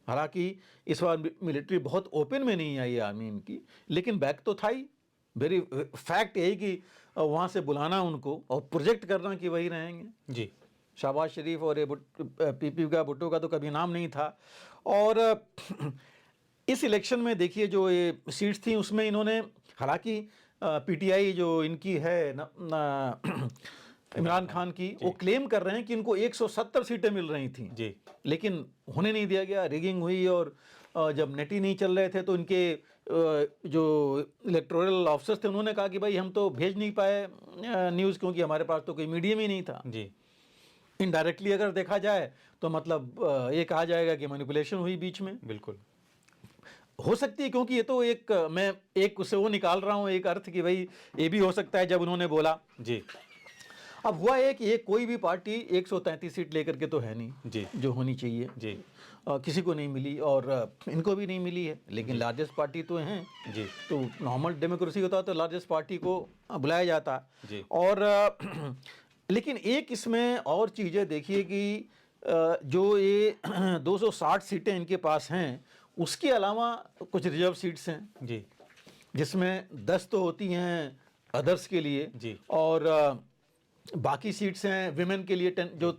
हालांकि इस बार मिलिट्री बहुत ओपन में नहीं आई आर्मी इनकी, लेकिन बैक तो था ही। वेरी फैक्ट यही कि वहाँ से बुलाना उनको और प्रोजेक्ट करना कि वही रहेंगे। शहबाज शरीफ और ये पीपी का, भुट्टो का तो कभी नाम नहीं था। और इस इलेक्शन में देखिए जो ये सीट्स थी उसमें इन्होंने, हालांकि पीटीआई जो इनकी है इमरान खान की, वो क्लेम कर रहे हैं कि इनको 170 सीटें मिल रही थी, लेकिन होने नहीं दिया गया, रिगिंग हुई। और जब नेट ही नहीं चल रहे थे तो इनके जो इलेक्टोरल ऑफिसर्स थे उन्होंने कहा कि भाई हम तो भेज नहीं पाए न्यूज़, क्योंकि हमारे पास तो कोई मीडियम ही नहीं था। इनडायरेक्टली अगर देखा जाए तो मतलब ये कहा जाएगा कि मैनिपुलेशन हुई बीच में। बिल्कुल हो सकती है, क्योंकि ये तो एक, मैं एक उससे वो निकाल रहा हूँ एक अर्थ कि भाई ये भी हो सकता है जब उन्होंने बोला। अब हुआ है कि ये कोई भी पार्टी 133 सीट लेकर के तो है नहीं जो होनी चाहिए, किसी को नहीं मिली और इनको भी नहीं मिली है, लेकिन लार्जेस्ट पार्टी तो हैं। तो नॉर्मल डेमोक्रेसी होता तो लार्जेस्ट पार्टी को बुलाया जाता। और लेकिन एक इसमें और चीज़ें देखिए कि जो ये 260 सीटें इनके पास हैं, उसके अलावा कुछ रिजर्व सीट्स हैं जिसमें 10 तो होती हैं अदर्स के लिए, और बाकी सीट्स हैं विमेन के लिए 10, जो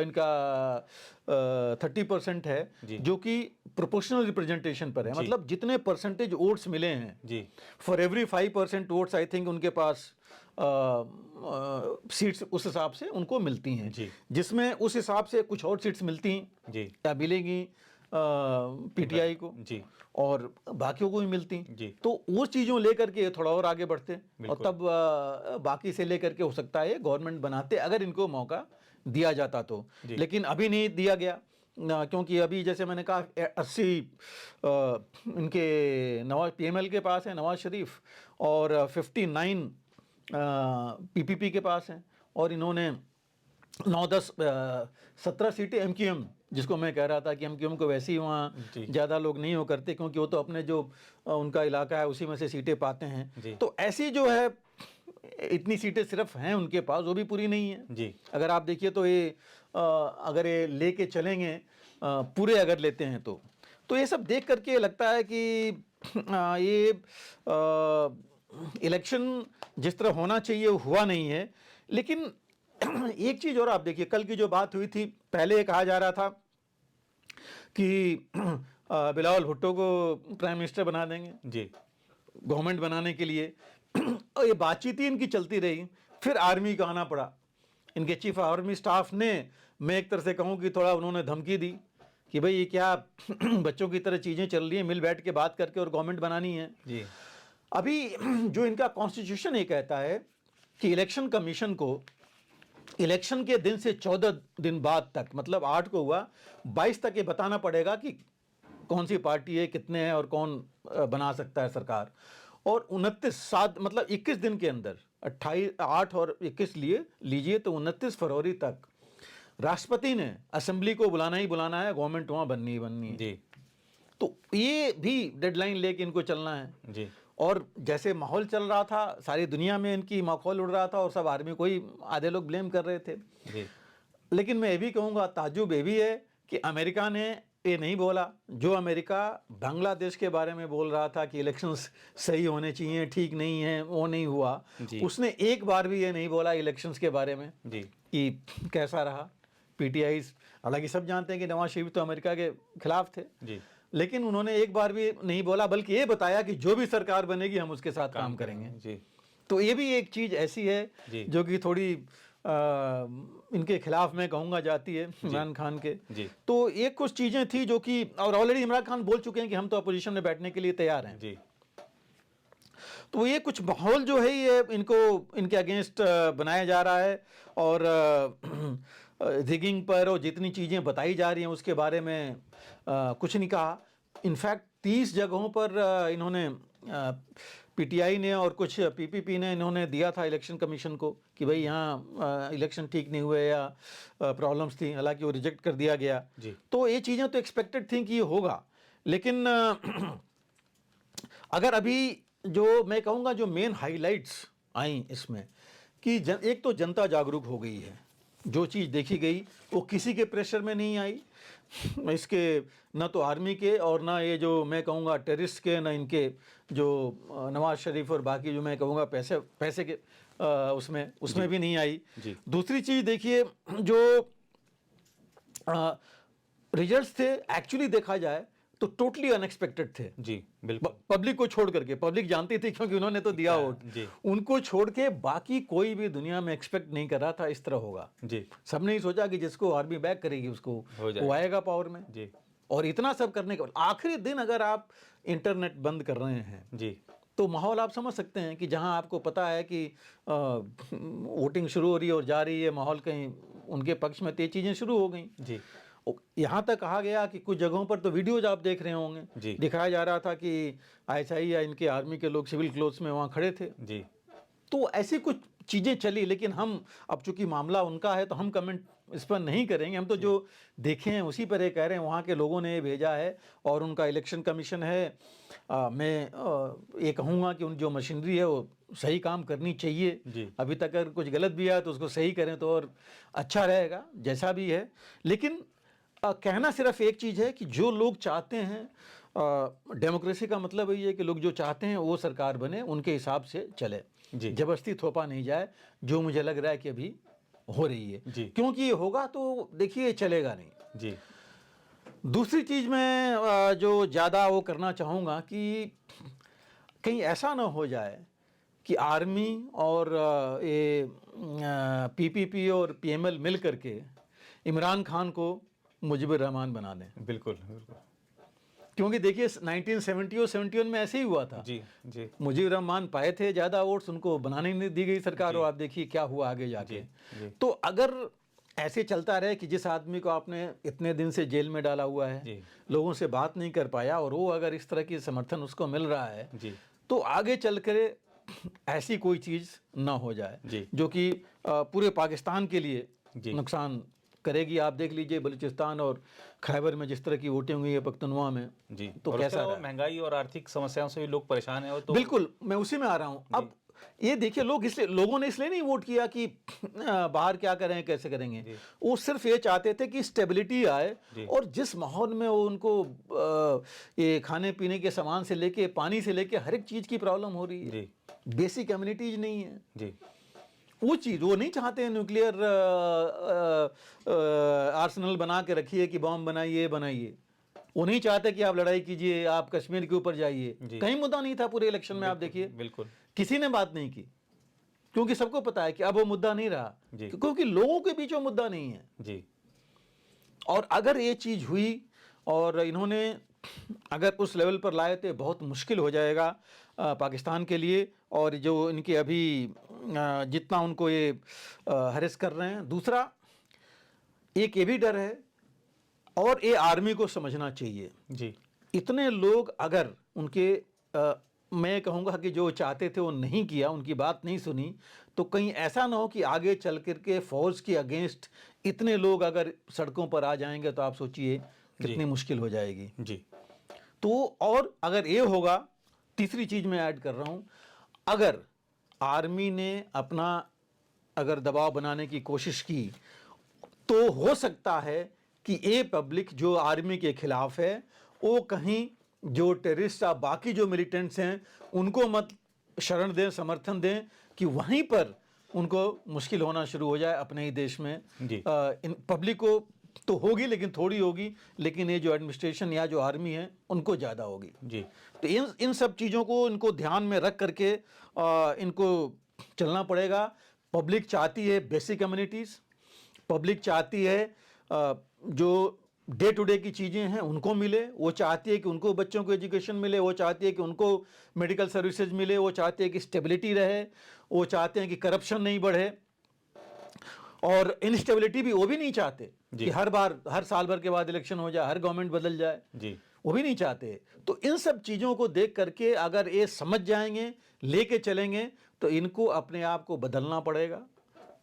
इनका 30% है, जो कि प्रोपोर्शनल रिप्रेजेंटेशन पर है। मतलब जितने परसेंटेज वोट्स मिले हैं, for every 5% votes I think उनके पास सीट्स उस हिसाब से उनको मिलती हैं, जिसमें उस हिसाब से कुछ और सीट्स मिलती हैं या मिलेंगी पीटीआई को, और बाकियों को भी मिलती। तो वो चीज़ों लेकर के थोड़ा और आगे बढ़ते, और तब बाकी से लेकर के हो सकता है गवर्नमेंट बनाते अगर इनको मौका दिया जाता तो। लेकिन अभी नहीं दिया गया, क्योंकि अभी जैसे मैंने कहा 80 इनके नवाज पीएमएल के पास है, नवाज शरीफ, और 59 पीपीपी के पास हैं, और इन्होंने 9-10 17 सीटें एमक्यूएम, जिसको मैं कह रहा था कि एमक्यूएम को वैसे ही वहाँ ज़्यादा लोग नहीं हो करते, क्योंकि वो तो अपने जो उनका इलाका है उसी में से सीटें पाते हैं। तो ऐसी जो है इतनी सीटें सिर्फ हैं उनके पास, वो भी पूरी नहीं है। अगर आप देखिए तो ये अगर ये लेके चलेंगे पूरे अगर लेते हैं तो ये सब देख करके लगता है कि ये इलेक्शन जिस तरह होना चाहिए वो हुआ नहीं है। लेकिन एक चीज़ और आप देखिए, कल की जो बात हुई थी, पहले कहा जा रहा था कि बिलावल भुट्टो को प्राइम मिनिस्टर बना देंगे गवर्नमेंट बनाने के लिए, और ये बातचीत ही इनकी चलती रही। फिर आर्मी का आना पड़ा, इनके चीफ आर्मी स्टाफ ने, मैं एक तरह से कहूँ कि थोड़ा उन्होंने धमकी दी कि भाई ये क्या बच्चों की तरह चीज़ें चल रही हैं, मिल बैठ के बात करके और गवर्नमेंट बनानी है। अभी जो इनका कॉन्स्टिट्यूशन ये कहता है कि इलेक्शन कमीशन को इलेक्शन के दिन से 14 दिन बाद तक, मतलब 8 को हुआ, 22 तक ये बताना पड़ेगा कि कौन सी पार्टी है, कितने हैं और कौन बना सकता है सरकार। और 29 मतलब 21 दिन के अंदर, 8 और 21 लीजिए तो 29 फरवरी तक राष्ट्रपति ने असेंबली को बुलाना ही बुलाना है, गवर्नमेंट वहाँ बननी ही बननी है। तो ये भी डेडलाइन लेके इनको चलना है। और जैसे माहौल चल रहा था, सारी दुनिया में इनकी मखौल उड़ रहा था और सब आर्मी को ही आधे लोग ब्लेम कर रहे थे। जी लेकिन मैं ये भी कहूँगा, ताज्जुब ये भी है कि अमेरिका ने ये नहीं बोला। जो अमेरिका बांग्लादेश के बारे में बोल रहा था कि इलेक्शंस सही होने चाहिए, ठीक नहीं है, वो नहीं हुआ, जी। उसने एक बार भी ये नहीं बोला इलेक्शंस के बारे में जी कि कैसा रहा। पीटीआई, हालांकि सब जानते हैं कि नवाज शरीफ तो अमेरिका के खिलाफ थे, जी लेकिन उन्होंने एक बार भी नहीं बोला, बल्कि ये बताया कि जो भी सरकार बनेगी हम उसके साथ काम करेंगे। जी तो ये भी एक चीज़ ऐसी है जी। जो कि थोड़ी इनके खिलाफ मैं कहूँगा जाती है, इमरान खान के। जी तो ये कुछ चीज़ें थी जो कि, और ऑलरेडी इमरान खान बोल चुके हैं कि हम तो अपोजिशन में बैठने के लिए तैयार हैं। जी तो ये कुछ माहौल जो है ये इनको, इनके अगेंस्ट बनाया जा रहा है, और रिगिंग पर और जितनी चीज़ें बताई जा रही हैं उसके बारे में कुछ नहीं कहा। इनफैक्ट 30 जगहों पर इन्होंने, पीटीआई ने और कुछ पीपीपी ने इन्होंने दिया था इलेक्शन कमीशन को कि भाई यहाँ इलेक्शन ठीक नहीं हुए या प्रॉब्लम्स थी, हालांकि वो रिजेक्ट कर दिया गया। जी तो ये चीज़ें तो एक्सपेक्टेड थी कि ये होगा, लेकिन अगर अभी जो मैं कहूँगा जो मेन हाइलाइट्स आई इसमें कि एक तो जनता जागरूक हो गई है, जो चीज़ देखी गई वो किसी के प्रेशर में नहीं आई, इसके न तो आर्मी के और ना ये जो मैं कहूँगा टेररिस्ट के, ना इनके जो नवाज शरीफ और बाकी जो मैं कहूँगा पैसे के उसमें भी नहीं आई। जी। दूसरी चीज़ देखिए, जो रिजल्ट्स थे एक्चुअली देखा जाए तो टोटली अनएक्सपेक्टेड थे। जी बिल्कुल। पब्लिक को छोड़ करके, पब्लिक जानती थी क्योंकि उन्होंने तो दिया वोट, जी उनको छोड़ के बाकी कोई भी दुनिया में एक्सपेक्ट नहीं कर रहा था इस तरह होगा। जी सबने ही सोचा कि जिसको आर्मी बैक करेगी उसको हो जाएगा। वो आएगा पावर में। जी और इतना सब करने के बाद आखिरी दिन अगर आप इंटरनेट बंद कर रहे हैं जी तो माहौल आप समझ सकते हैं कि जहां आपको पता है कि वोटिंग शुरू हो रही है और जा रही है, माहौल कहीं उनके पक्ष में, तो ये चीज़ें शुरू हो गई। जी यहाँ तक कहा गया कि कुछ जगहों पर तो वीडियोज आप देख रहे होंगे, जी। दिखाया जा रहा था कि आईएसआई या इनके आर्मी के लोग सिविल क्लोथ्स में वहाँ खड़े थे। जी तो ऐसी कुछ चीज़ें चली, लेकिन हम अब चूंकि मामला उनका है तो हम कमेंट इस पर नहीं करेंगे। हम तो जो देखे हैं उसी पर ये कह रहे हैं, वहाँ के लोगों ने भेजा है और उनका इलेक्शन कमीशन है। मैं ये कहूँगा कि उन जो मशीनरी है वो सही काम करनी चाहिए। जी। अभी तक अगर कुछ गलत भी आया तो उसको सही करें तो और अच्छा रहेगा, जैसा भी है। लेकिन कहना सिर्फ एक चीज़ है कि जो लोग चाहते हैं, डेमोक्रेसी का मतलब यही है कि लोग जो चाहते हैं वो सरकार बने, उनके हिसाब से चले, जी। जबरदस्ती थोपा नहीं जाए, जो मुझे लग रहा है कि अभी हो रही है। जी। क्योंकि ये होगा तो देखिए चलेगा नहीं। जी दूसरी चीज़ मैं जो ज़्यादा वो करना चाहूँगा कि कहीं ऐसा ना हो जाए कि आर्मी और ये पीपीपी और पीएमएल मिल करके इमरान खान को मुजीबुर रहमान बना दें। बिल्कुल बिल्कुल। क्योंकि देखिए 1970 और 71 में ऐसे ही हुआ था। जी जी मुजीबुर रहमान पाए थे ज़्यादा वोट्स, उनको बनाने नहीं दी गई सरकार, और आप देखिए क्या हुआ आगे जाके। जी। तो अगर ऐसे चलता रहे कि जिस आदमी को आपने इतने दिन से जेल में डाला हुआ है, जी। लोगों से बात नहीं कर पाया, और वो अगर इस तरह की समर्थन उसको मिल रहा है, जी तो आगे चल कर ऐसी कोई चीज़ ना हो जाए जी। जो कि पूरे पाकिस्तान के लिए जी। नुकसान करेगी। आप देख लीजिए बलूचिस्तान और खैबर में जिस तरह की वोटिंग हुई है, पख्तनवा में, जी। तो और कैसा उसके अलावा रहा? महंगाई और आर्थिक समस्याओं से भी लोग परेशान हैं। और तो बिल्कुल, मैं उसी में आ रहा हूँ। अब ये देखिए, लोगों ने इसलिए नहीं वोट किया कि बाहर क्या करें, कैसे करेंगे। वो सिर्फ ये चाहते थे कि स्टेबिलिटी आए, और जिस माहौल में वो उनको ये खाने पीने के सामान से लेके, पानी से लेके हर एक चीज़ की प्रॉब्लम हो रही है, बेसिक कम्युनिटीज नहीं है जी। वो चीज़ वो नहीं चाहते हैं। न्यूक्लियर आर्सेनल बना के रखिए कि बॉम्ब बनाइए बनाइए, वो नहीं चाहते कि आप लड़ाई कीजिए, आप कश्मीर के ऊपर जाइए। कहीं मुद्दा नहीं था पूरे इलेक्शन में, आप देखिए बिल्कुल किसी ने बात नहीं की, क्योंकि सबको पता है कि अब वो मुद्दा नहीं रहा, क्योंकि लोगों के बीच वो मुद्दा नहीं है जी। और अगर ये चीज़ हुई और इन्होंने अगर उस लेवल पर लाए तो बहुत मुश्किल हो जाएगा पाकिस्तान के लिए। और जो इनके अभी जितना उनको ये हरेस कर रहे हैं, दूसरा एक ये भी डर है, और ये आर्मी को समझना चाहिए जी। इतने लोग अगर उनके मैं कहूँगा कि जो चाहते थे वो नहीं किया, उनकी बात नहीं सुनी, तो कहीं ऐसा ना हो कि आगे चल कर के फौज के अगेंस्ट इतने लोग अगर सड़कों पर आ जाएंगे तो आप सोचिए कितनी मुश्किल हो जाएगी। जी। तो और अगर ये होगा तीसरी चीज़ मैं ऐड कर रहा हूँ, अगर आर्मी ने अपना अगर दबाव बनाने की कोशिश की तो हो सकता है कि ये पब्लिक जो आर्मी के खिलाफ है वो कहीं जो टेररिस्ट या बाकी जो मिलिटेंट्स हैं उनको मत शरण दें, समर्थन दें कि वहीं पर उनको मुश्किल होना शुरू हो जाए अपने ही देश में। जी। इन पब्लिक को तो होगी लेकिन थोड़ी होगी, लेकिन ये जो एडमिनिस्ट्रेशन या जो आर्मी है उनको ज़्यादा होगी। जी। तो इन सब चीज़ों को इनको ध्यान में रख करके इनको चलना पड़ेगा। पब्लिक चाहती है बेसिक कम्युनिटीज़, पब्लिक चाहती है जो डे टू डे की चीज़ें हैं उनको मिले, वो चाहती है कि उनको बच्चों को एजुकेशन मिले, वो चाहती है कि उनको मेडिकल सर्विसेज मिले, वो चाहती है कि स्टेबिलिटी रहे, वो चाहते हैं कि करप्शन नहीं बढ़े, और इनस्टेबिलिटी भी वो भी नहीं चाहते कि हर साल भर के बाद इलेक्शन हो जाए, हर गवर्नमेंट बदल जाए। जी। वो भी नहीं चाहते। तो इन सब चीज़ों को देख करके अगर ये समझ जाएंगे, लेके चलेंगे, तो इनको अपने आप को बदलना पड़ेगा,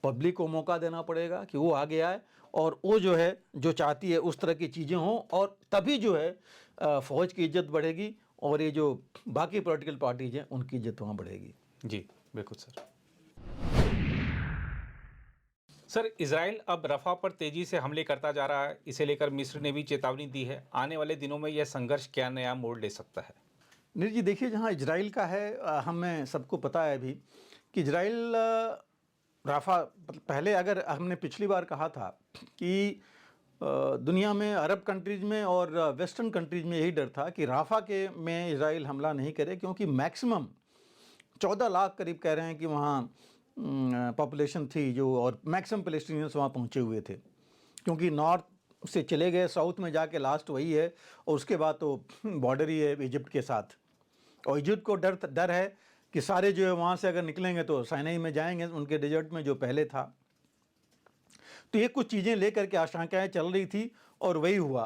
पब्लिक को मौका देना पड़ेगा कि वो आगे आए और वो जो है जो चाहती है उस तरह की चीज़ें हों, और तभी जो है फ़ौज की इज्जत बढ़ेगी और ये जो बाकी पॉलिटिकल पार्टीज हैं उनकी इज्जत वहाँ बढ़ेगी। जी बिल्कुल सर। सर, इजराइल अब रफा पर तेजी से हमले करता जा रहा है। इसे लेकर मिस्र ने भी चेतावनी दी है। आने वाले दिनों में यह संघर्ष क्या नया मोड़ ले सकता है? नीरज जी, देखिए, जहाँ इजराइल का है, हमें सबको पता है अभी कि इजराइल राफा, पहले अगर हमने पिछली बार कहा था कि दुनिया में अरब कंट्रीज़ में और वेस्टर्न कंट्रीज़ में यही डर था कि राफा के में इजराइल हमला नहीं करे, क्योंकि मैक्सिमम 14 लाख करीब कह रहे हैं कि वहाँ पॉपुलेशन थी जो, और मैक्सिमम पैलेस्टीनियंस वहाँ पहुँचे हुए थे, क्योंकि नॉर्थ से चले गए, साउथ में जाके लास्ट वही है, और उसके बाद तो बॉर्डर ही है इजिप्ट के साथ। और इजिप्ट को डर है कि सारे जो है वहाँ से अगर निकलेंगे तो साइनाई में जाएंगे, उनके डेजर्ट में जो पहले था। तो ये कुछ चीज़ें लेकर के आशंकाएं चल रही थी और वही हुआ।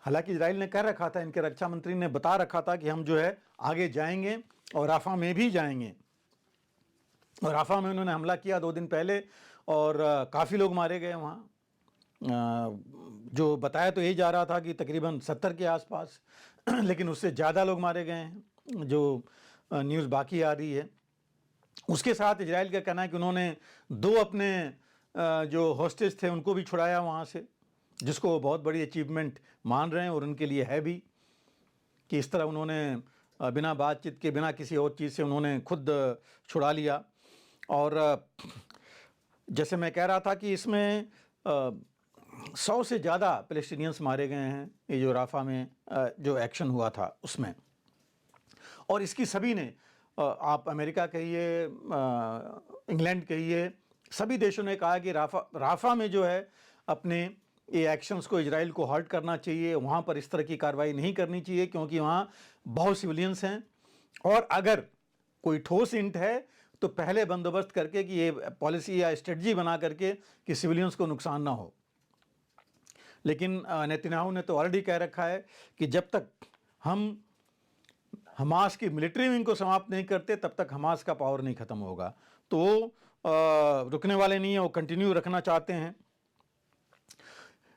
हालांकि इजराइल ने कह रखा था, इनके रक्षा मंत्री ने बता रखा था कि हम जो है आगे जाएंगे और राफा में भी जाएंगे, और राफा में उन्होंने हमला किया 2 दिन पहले और काफ़ी लोग मारे गए वहाँ। जो बताया तो यही जा रहा था कि तकरीबन 70 के आसपास, लेकिन उससे ज़्यादा लोग मारे गए हैं, जो न्यूज़ बाकी आ रही है। उसके साथ इजराइल का कहना है कि उन्होंने 2 अपने जो हॉस्टेज थे उनको भी छुड़ाया वहाँ से, जिसको वो बहुत बड़ी अचीवमेंट मान रहे हैं, और उनके लिए है भी कि इस तरह उन्होंने बिना बातचीत के, बिना किसी और चीज़ से उन्होंने खुद छुड़ा लिया। और जैसे मैं कह रहा था कि इसमें 100 से ज़्यादा पैलेस्टीनियंस मारे गए हैं, ये जो राफा में जो एक्शन हुआ था उसमें। और इसकी सभी ने, आप अमेरिका कहिए, इंग्लैंड कहिए, सभी देशों ने कहा कि राफा में जो है अपने ये एक्शंस को, इजराइल को हर्ट करना चाहिए, वहाँ पर इस तरह की कार्रवाई नहीं करनी चाहिए, क्योंकि वहाँ बहुत सिविलियंस हैं, और अगर कोई ठोस हिंट है तो पहले बंदोबस्त करके कि ये पॉलिसी या स्ट्रेटजी बना करके कि सिविलियंस को नुकसान ना हो। लेकिन नेतन्याहू ने तो ऑलरेडी कह रखा है कि जब तक हम हमास की मिलिट्री विंग को समाप्त नहीं करते तब तक हमास का पावर नहीं ख़त्म होगा। तो वो रुकने वाले नहीं है, वो कंटिन्यू रखना चाहते हैं।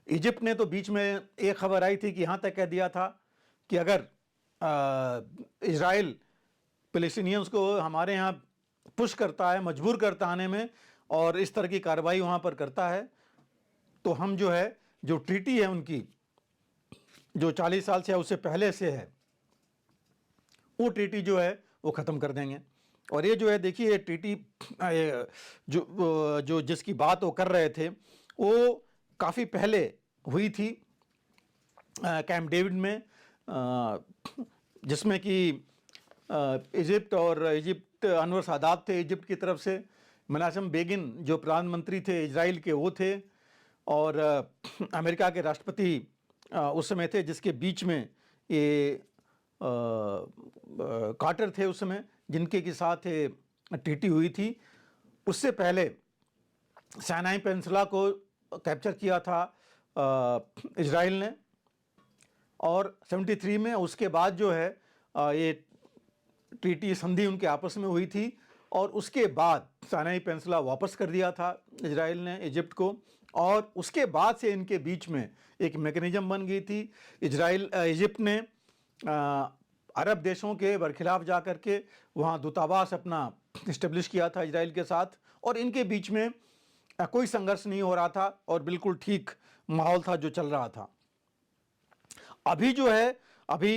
इजिप्ट ने तो बीच में एक खबर आई थी कि यहाँ तक कह दिया था कि अगर इजराइल पैलेस्टीनियंस को हमारे यहाँ पुश करता है, मजबूर करता आने में, और इस तरह की कार्रवाई वहाँ पर करता है, तो हम जो है, जो ट्रीटी है उनकी, जो 40 साल से या उससे पहले से है, वो ट्रीटी जो है वो ख़त्म कर देंगे। और ये जो है, देखिए, ये ट्रीटी जो जिसकी बात वो कर रहे थे वो काफ़ी पहले हुई थी कैंप डेविड में, जिसमें कि इजिप्ट अनवर सादात थे इजिप्ट की तरफ से, मेनासम बेगिन जो प्रधानमंत्री थे इजराइल के वो थे, और अमेरिका के राष्ट्रपति उस समय थे, जिसके बीच में ये कार्टर थे उस समय, जिनके के साथ ट्रीटी हुई थी। उससे पहले साइनाई पेनिनसुला को कैप्चर किया था इजराइल ने, और 73 में, उसके बाद जो है ये ट्रीटी संधि उनके आपस में हुई थी, और उसके बाद साइनाई पेनिनसुला वापस कर दिया था इजराइल ने इजिप्ट को, और उसके बाद से इनके बीच में एक मैकेनिज्म बन गई थी। इजिप्ट ने अरब देशों के बरखिलाफ जा कर के वहाँ दूतावास अपना इस्टेब्लिश किया था इजराइल के साथ, और इनके बीच में कोई संघर्ष नहीं हो रहा था और बिल्कुल ठीक माहौल था जो चल रहा था। अभी जो है, अभी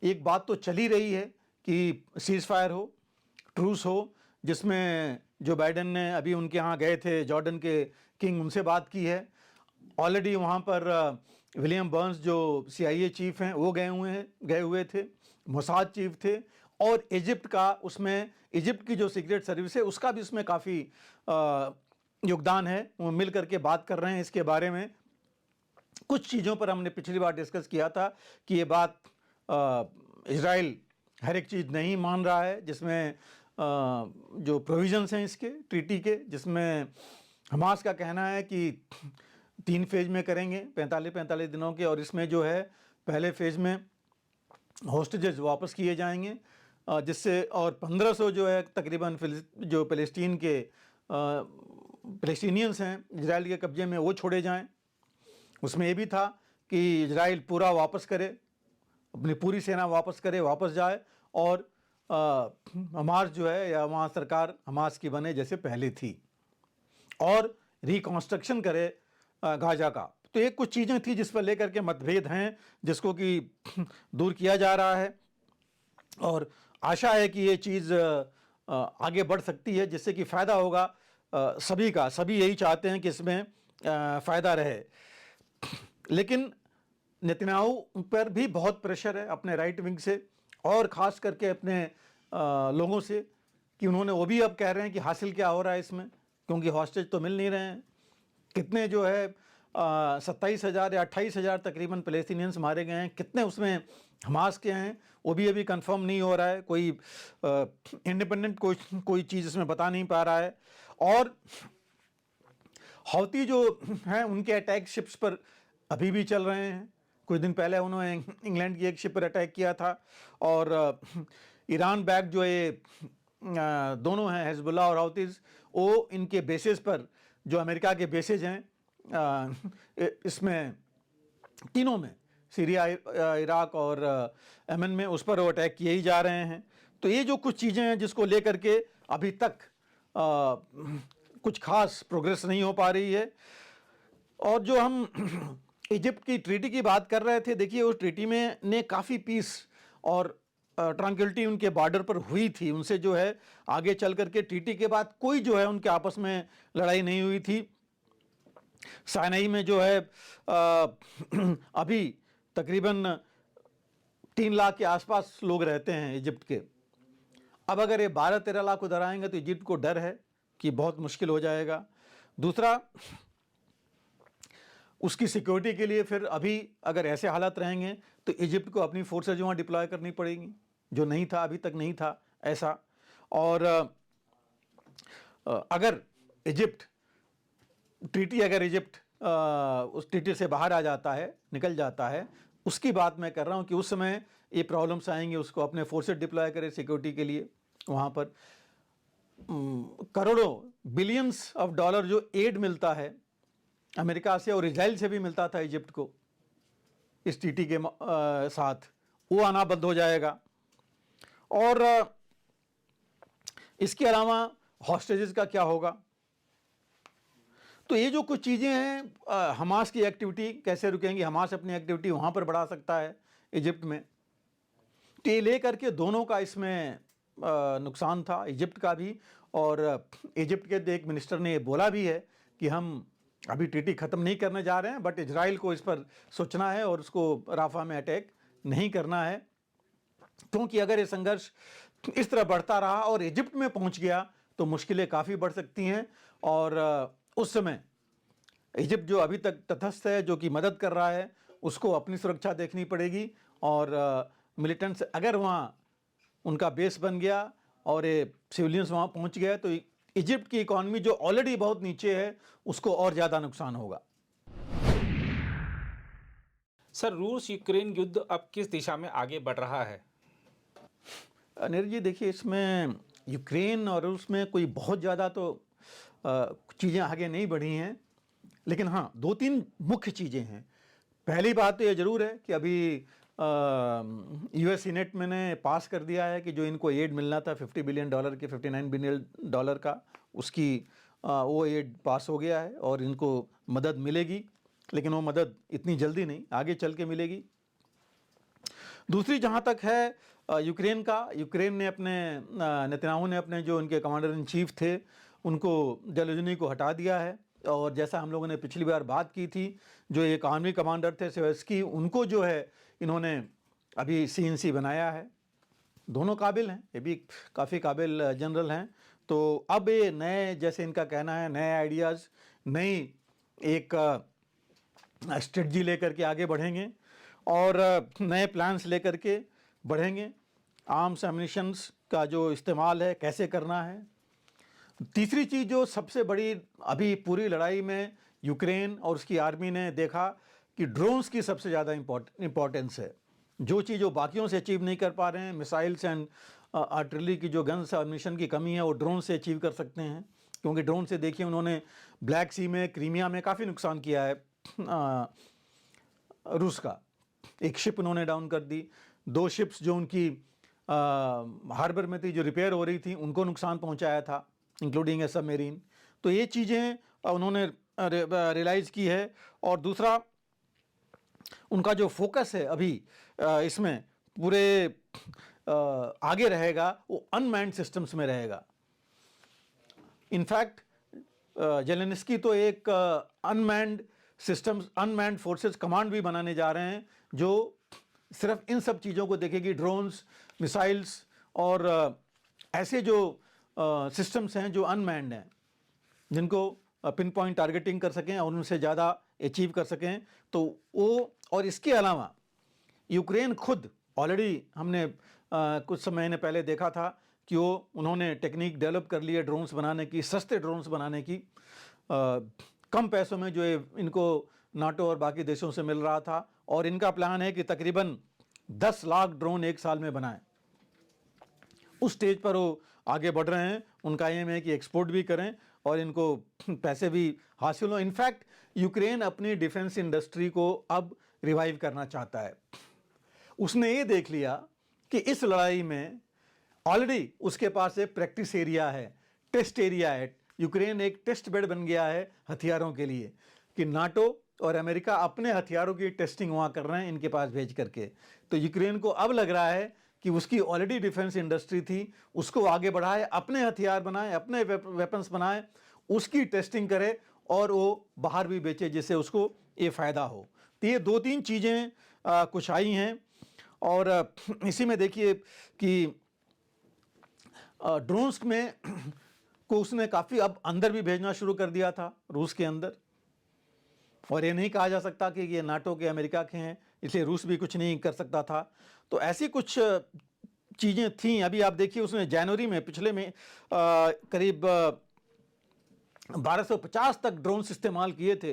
एक बात तो चल ही रही है कि सीज फायर हो, ट्रूस हो, जिसमें जो बाइडेन ने अभी उनके यहाँ गए थे, जॉर्डन के किंग, उनसे बात की है। ऑलरेडी वहाँ पर विलियम बर्न्स जो CIA चीफ हैं वो गए हुए थे, मोसाद चीफ थे, और इजिप्ट का, उसमें इजिप्ट की जो सीक्रेट सर्विस है उसका भी उसमें काफ़ी योगदान है। वो मिल करके बात कर रहे हैं इसके बारे में। कुछ चीज़ों पर हमने पिछली बार डिस्कस किया था कि ये बात इजराइल हर एक चीज़ नहीं मान रहा है, जिसमें जो प्रोविजंस हैं इसके ट्रीटी के, जिसमें हमास का कहना है कि 3 फेज में करेंगे 45 दिनों के, और इसमें जो है पहले फेज में होस्टेजेस वापस किए जाएंगे, जिससे, और 1500 जो है तकरीबन जो पैलेस्टीनियंस हैं इजराइल के कब्जे में, वो छोड़े जाएं। उसमें ये भी था कि इजराइल पूरा वापस करे, अपनी पूरी सेना वापस करे, वापस जाए, और हमास जो है, या वहाँ सरकार हमास की बने जैसे पहले थी, और रिकॉन्स्ट्रक्शन करे गाजा का। तो ये कुछ चीज़ें थी जिस पर लेकर के मतभेद हैं, जिसको कि दूर किया जा रहा है, और आशा है कि ये चीज़ आगे बढ़ सकती है, जिससे कि फ़ायदा होगा सभी का। सभी यही चाहते हैं कि इसमें फ़ायदा रहे। लेकिन नेतन्याहू पर भी बहुत प्रेशर है अपने राइट विंग से, और ख़ास करके अपने लोगों से, कि उन्होंने, वो भी अब कह रहे हैं कि हासिल क्या हो रहा है इसमें, क्योंकि हॉस्टेज तो मिल नहीं रहे हैं। कितने जो है 27,000 या 28,000 तकरीबन पैलेस्टीनियंस मारे गए हैं, कितने उसमें हमास के हैं वो भी अभी कंफर्म नहीं हो रहा है। कोई इंडिपेंडेंट कोई चीज़ इसमें बता नहीं पा रहा है। और हौती जो हैं उनके अटैक शिप्स पर अभी भी चल रहे हैं। कुछ दिन पहले उन्होंने इंग्लैंड की एक शिप पर अटैक किया था, और ईरान बैक जो ये दोनों हैं, हिजबुल्लाह और हौतीज़, वो इनके बेसिस पर, जो अमेरिका के बेसिस हैं इसमें तीनों में, सीरिया, इराक और यमन में, उस पर वो अटैक किए ही जा रहे हैं। तो ये जो कुछ चीज़ें हैं जिसको लेकर के अभी तक कुछ खास प्रोग्रेस नहीं हो पा रही है। और जो हम इजिप्ट की ट्रीटी की बात कर रहे थे, देखिए उस ट्रीटी में ने काफ़ी पीस और ट्रैंक्विलिटी उनके बॉर्डर पर हुई थी। उनसे जो है आगे चल करके ट्रीटी के बाद कोई जो है उनके आपस में लड़ाई नहीं हुई थी। साइनाई में जो है अभी तकरीबन 3 लाख के आसपास लोग रहते हैं इजिप्ट के। अब अगर ये 12-13 लाख उधर आएंगे तो इजिप्ट को डर है कि बहुत मुश्किल हो जाएगा। दूसरा, उसकी सिक्योरिटी के लिए फिर अभी अगर ऐसे हालात रहेंगे तो इजिप्ट को अपनी फोर्सेज वहाँ डिप्लॉय करनी पड़ेंगी, जो नहीं था, अभी तक नहीं था ऐसा। और अगर इजिप्ट उस ट्रीटी से बाहर आ जाता है, निकल जाता है, उसकी बात मैं कर रहा हूँ कि उस समय ये प्रॉब्लम्स आएंगे, उसको अपने फोर्सेज डिप्लॉय करे सिक्योरिटी के लिए। वहाँ पर करोड़ों बिलियंस ऑफ डॉलर जो एड मिलता है अमेरिका से और इजराइल से भी मिलता था इजिप्ट को इस ट्रीटी के साथ, वो आना बंद हो जाएगा। और इसके अलावा हॉस्टेजेस का क्या होगा? तो ये जो कुछ चीज़ें हैं, हमास की एक्टिविटी कैसे रुकेंगी, हमास अपनी एक्टिविटी वहाँ पर बढ़ा सकता है इजिप्ट में। तो ये ले करके दोनों का इसमें नुकसान था, इजिप्ट का भी। और इजिप्ट के एक मिनिस्टर ने ये बोला भी है कि हम अभी ट्रीटी ख़त्म नहीं करने जा रहे हैं, बट इजराइल को इस पर सोचना है और उसको राफा में अटैक नहीं करना है, क्योंकि अगर ये संघर्ष इस तरह बढ़ता रहा और इजिप्ट में पहुंच गया तो मुश्किलें काफ़ी बढ़ सकती हैं। और उस समय इजिप्ट जो अभी तक तटस्थ है, जो कि मदद कर रहा है, उसको अपनी सुरक्षा देखनी पड़ेगी। और मिलिटेंट्स अगर वहाँ उनका बेस बन गया और ये सिविलियंस वहाँ पहुँच गए तो इजिप्ट की इकॉनमी जो ऑलरेडी बहुत नीचे है उसको और ज़्यादा नुकसान होगा। सर, रूस यूक्रेन युद्ध अब किस दिशा में आगे बढ़ रहा है? अनिल जी, देखिए इसमें यूक्रेन और रूस में कोई बहुत ज़्यादा तो चीज़ें आगे नहीं बढ़ी हैं, लेकिन हाँ 2-3 मुख्य चीज़ें हैं। पहली बात तो ये ज़रूर है कि अभी यूएस सीनेट में ने पास कर दिया है कि जो इनको एड मिलना था $50 बिलियन के $59 बिलियन का, उसकी वो एड पास हो गया है और इनको मदद मिलेगी, लेकिन वो मदद इतनी जल्दी नहीं, आगे चल के मिलेगी। दूसरी जहाँ तक है यूक्रेन का, यूक्रेन ने अपने नेतन्याहू ने अपने जो उनके कमांडर इन चीफ थे उनको जलुजनी को हटा दिया है, और जैसा हम लोगों ने पिछली बार बात की थी, जो एक आर्मी कमांडर थे सेवेस्की, उनको जो है इन्होंने अभी सीएनसी बनाया है। दोनों काबिल हैं, ये भी काफ़ी काबिल जनरल हैं। तो अब ये नए, जैसे इनका कहना है, नए आइडियाज़, नई एक स्ट्रेटजी लेकर के आगे बढ़ेंगे और नए प्लान्स लेकर के बढ़ेंगे। आर्म्स एम्युनिशंस का जो इस्तेमाल है कैसे करना है। तीसरी चीज़ जो सबसे बड़ी अभी पूरी लड़ाई में यूक्रेन और उसकी आर्मी ने देखा कि ड्रोन्स की सबसे ज़्यादा इम्पोर्टेंस है। जो चीज़ जो बाकियों से अचीव नहीं कर पा रहे हैं, मिसाइल्स एंड आर्टिलरी की जो गन्स एम्युनिशन की कमी है, वो ड्रोन से अचीव कर सकते हैं। क्योंकि ड्रोन से देखिए उन्होंने ब्लैक सी में, क्रीमिया में काफ़ी नुकसान किया है रूस का। एक शिप उन्होंने डाउन कर दी, 2 शिप्स जो उनकी हार्बर में थी, जो रिपेयर हो रही थी, उनको नुकसान पहुंचाया था, इंक्लूडिंग ए सबमरीन। तो ये चीज़ें उन्होंने रियलाइज़ की है। और दूसरा उनका जो फोकस है अभी इसमें पूरे आगे रहेगा, वो अनमैन्ड सिस्टम्स में रहेगा। इनफैक्ट जेलेंस्की तो एक unmanned systems, unmanned forces command भी बनाने जा रहे हैं, जो सिर्फ इन सब चीज़ों को देखेगी, ड्रोन्स, मिसाइल्स और ऐसे जो सिस्टम्स हैं जो अनमैन्ड हैं, जिनको पिन पॉइंट टारगेटिंग कर सकें और उनसे ज़्यादा अचीव कर सकें। तो वो, और इसके अलावा यूक्रेन खुद ऑलरेडी हमने कुछ समय महीने पहले देखा था कि वो उन्होंने टेक्निक डेवलप कर ली है ड्रोन्स बनाने की, सस्ते ड्रोन्स बनाने की, कम पैसों में, जो इनको नाटो और बाकी देशों से मिल रहा था। और इनका प्लान है कि तकरीबन 10 लाख ड्रोन एक साल में बनाएं। उस स्टेज पर वो आगे बढ़ रहे हैं। उनका एम है कि एक्सपोर्ट भी करें और इनको पैसे भी हासिल हो। इनफैक्ट यूक्रेन अपनी डिफेंस इंडस्ट्री को अब रिवाइव करना चाहता है। उसने ये देख लिया कि इस लड़ाई में ऑलरेडी उसके पास एक प्रैक्टिस एरिया है, टेस्ट एरिया है। यूक्रेन एक टेस्ट बेड बन गया है हथियारों के लिए, कि नाटो और अमेरिका अपने हथियारों की टेस्टिंग वहाँ कर रहे हैं इनके पास भेज करके। तो यूक्रेन को अब लग रहा है कि उसकी ऑलरेडी डिफेंस इंडस्ट्री थी, उसको आगे बढ़ाए, अपने हथियार बनाए, अपने वेपन्स बनाए, उसकी टेस्टिंग करे और वो बाहर भी बेचे, जिससे उसको ये फ़ायदा हो। तो ये 2-3 चीज़ें कुछ आई हैं। और इसी में देखिए कि ड्रोन्स में को उसने काफ़ी अब अंदर भी भेजना शुरू कर दिया था, रूस के अंदर। और ये नहीं कहा जा सकता कि ये नाटो के, अमेरिका के हैं, इसलिए रूस भी कुछ नहीं कर सकता था। तो ऐसी कुछ चीज़ें थीं। अभी आप देखिए उसने जनवरी में, पिछले में करीब 1250 तक ड्रोन्स इस्तेमाल किए थे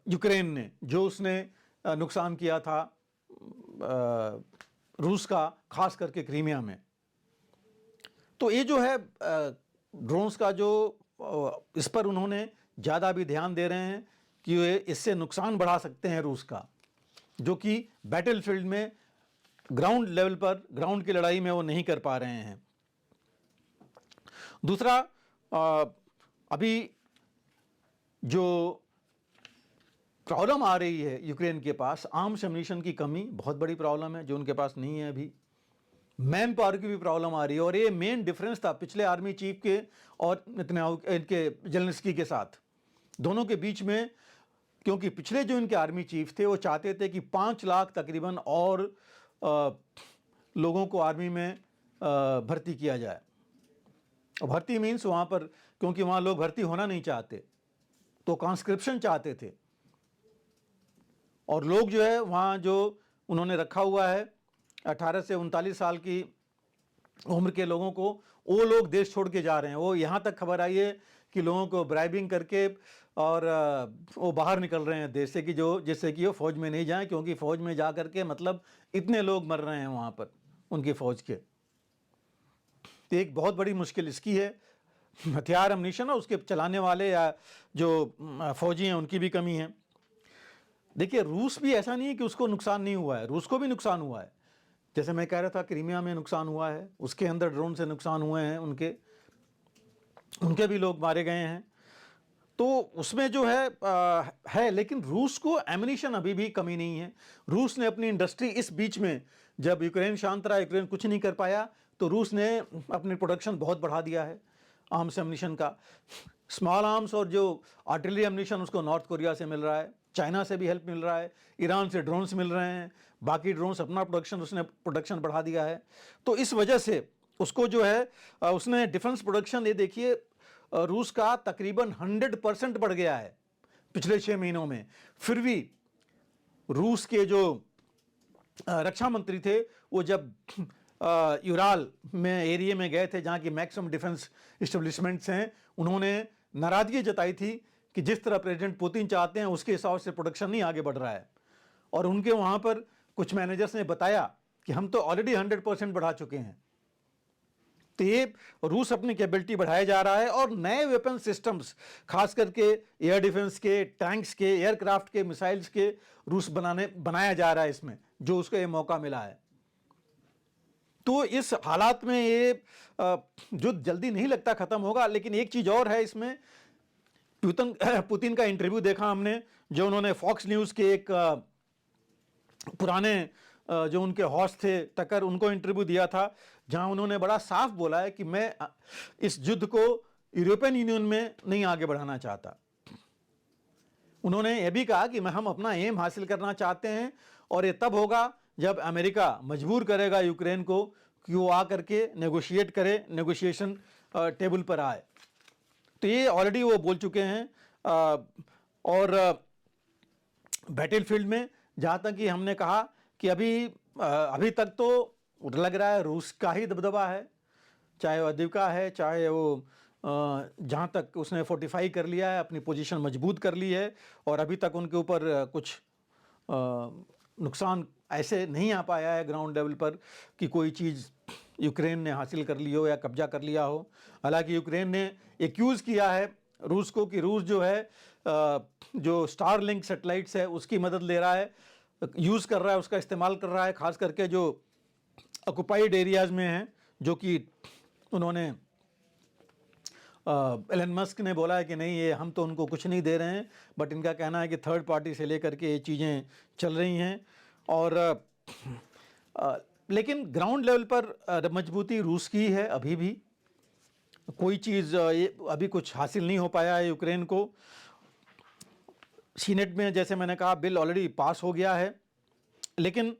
यूक्रेन ने, जो उसने नुकसान किया था रूस का, खास करके क्रीमिया में। तो ये जो है ड्रोन्स का जो इस पर उन्होंने ज़्यादा भी ध्यान दे रहे हैं कि ये इससे नुकसान बढ़ा सकते हैं रूस का, जो कि बैटलफील्ड में, ग्राउंड लेवल पर, ग्राउंड की लड़ाई में वो नहीं कर पा रहे हैं। दूसरा, अभी जो प्रॉब्लम आ रही है यूक्रेन के पास, आर्म्स एम्युनिशन की कमी बहुत बड़ी प्रॉब्लम है, जो उनके पास नहीं है अभी। मैन पावर की भी प्रॉब्लम आ रही है। और ये मेन डिफरेंस था पिछले आर्मी चीफ के और नेतन्याहू के, जेलेंस्की के साथ, दोनों के बीच में। क्योंकि पिछले जो इनके आर्मी चीफ थे, वो चाहते थे कि 5 लाख तकरीबन और लोगों को आर्मी में भर्ती किया जाए। भर्ती मीन्स वहाँ पर, क्योंकि वहाँ लोग भर्ती होना नहीं चाहते, तो कॉन्स्क्रिप्शन चाहते थे। और लोग जो है वहाँ जो उन्होंने रखा हुआ है 18 से 39 साल की उम्र के लोगों को, वो लोग देश छोड़ के जा रहे हैं। वो यहाँ तक खबर आई है कि लोगों को ब्राइबिंग करके और वो बाहर निकल रहे हैं देश से, कि जो जिससे कि वो फौज में नहीं जाएं, क्योंकि फौज में जा करके मतलब इतने लोग मर रहे हैं वहाँ पर उनकी फौज के। तो एक बहुत बड़ी मुश्किल इसकी है। हथियार, अम्युनिशन और उसके चलाने वाले या जो फौजी हैं, उनकी भी कमी है। देखिए, रूस भी ऐसा नहीं है कि उसको नुकसान नहीं हुआ है, रूस को भी नुकसान हुआ है। जैसे मैं कह रहा था, क्रीमिया में नुकसान हुआ है, उसके अंदर ड्रोन से नुकसान हुए हैं, उनके भी लोग मारे गए हैं। तो उसमें जो है, लेकिन रूस को एमिनिशन अभी भी कमी नहीं है। रूस ने अपनी इंडस्ट्री, इस बीच में जब यूक्रेन शांत रहा, यूक्रेन कुछ नहीं कर पाया, तो रूस ने अपनी प्रोडक्शन बहुत बढ़ा दिया है आर्म्स एमिनिशन का। स्मॉल आर्म्स और जो आर्टिलरी एमिनिशन उसको नॉर्थ कोरिया से मिल रहा है, चाइना से भी हेल्प मिल रहा है, ईरान से ड्रोन्स मिल रहे हैं, बाकी ड्रोन्स अपना उसने प्रोडक्शन बढ़ा दिया है। तो इस वजह से उसको जो है उसने डिफेंस प्रोडक्शन, ये देखिए, रूस का तकरीबन 100% बढ़ गया है पिछले 6 महीनों में। फिर भी रूस के जो रक्षा मंत्री थे, वो जब यूराल में एरिया में गए थे जहां की मैक्सिमम डिफेंस इस्टेब्लिशमेंट्स हैं, उन्होंने नाराजगी जताई थी कि जिस तरह प्रेसिडेंट पुतिन चाहते हैं उसके हिसाब से प्रोडक्शन नहीं आगे बढ़ रहा है। और उनके वहां पर कुछ मैनेजर्स ने बताया कि हम तो ऑलरेडी 100% बढ़ा चुके हैं। तो ये रूस अपनी कैपेबिलिटी बढ़ाया जा रहा है, और नए वेपन सिस्टम्स, खास करके एयर डिफेंस के, टैंक्स के, एयरक्राफ्ट के, मिसाइल्स के, रूस बनाया जा रहा है इसमें, जो उसको ये मौका मिला है। तो इस हालात में ये जो जल्दी नहीं लगता खत्म होगा। लेकिन एक चीज और है इसमें, पुतिन का इंटरव्यू देखा हमने, जो उन्होंने फॉक्स न्यूज के एक पुराने जो उनके हॉस्ट थे टकर, उनको इंटरव्यू दिया था, जहां उन्होंने बड़ा साफ बोला है कि मैं इस युद्ध को यूरोपियन यूनियन में नहीं आगे बढ़ाना चाहता। उन्होंने यह भी कहा कि हम अपना एम हासिल करना चाहते हैं, और ये तब होगा जब अमेरिका मजबूर करेगा यूक्रेन को कि वो आकर के नेगोशिएट करे, नेगोशिएशन टेबल पर आए। तो ये ऑलरेडी वो बोल चुके हैं। और बैटलफील्ड में जहाँ तक कि हमने कहा कि अभी तक तो लग रहा है रूस का ही दबदबा है, चाहे वो अद्विका है, चाहे वो जहाँ तक उसने फोर्टिफाई कर लिया है, अपनी पोजीशन मजबूत कर ली है, और अभी तक उनके ऊपर कुछ नुकसान ऐसे नहीं आ पाया है ग्राउंड लेवल पर कि कोई चीज़ यूक्रेन ने हासिल कर ली हो या कब्जा कर लिया हो। हालांकि यूक्रेन ने एक्यूज़ किया है रूस को कि रूस जो है जो स्टारलिंक सैटेलाइट्स है उसकी मदद ले रहा है, यूज़ कर रहा है, उसका इस्तेमाल कर रहा है, खास करके जो ऑक्युपाइड एरियाज़ में हैं, जो कि उन्होंने एलन मस्क ने बोला है कि नहीं, ये हम तो उनको कुछ नहीं दे रहे हैं, बट इनका कहना है कि थर्ड पार्टी से लेकर के ये चीज़ें चल रही हैं। और लेकिन ग्राउंड लेवल पर मजबूती रूस की है। अभी भी कोई चीज़ अभी कुछ हासिल नहीं हो पाया है यूक्रेन को। सीनेट में जैसे मैंने कहा बिल ऑलरेडी पास हो गया है, लेकिन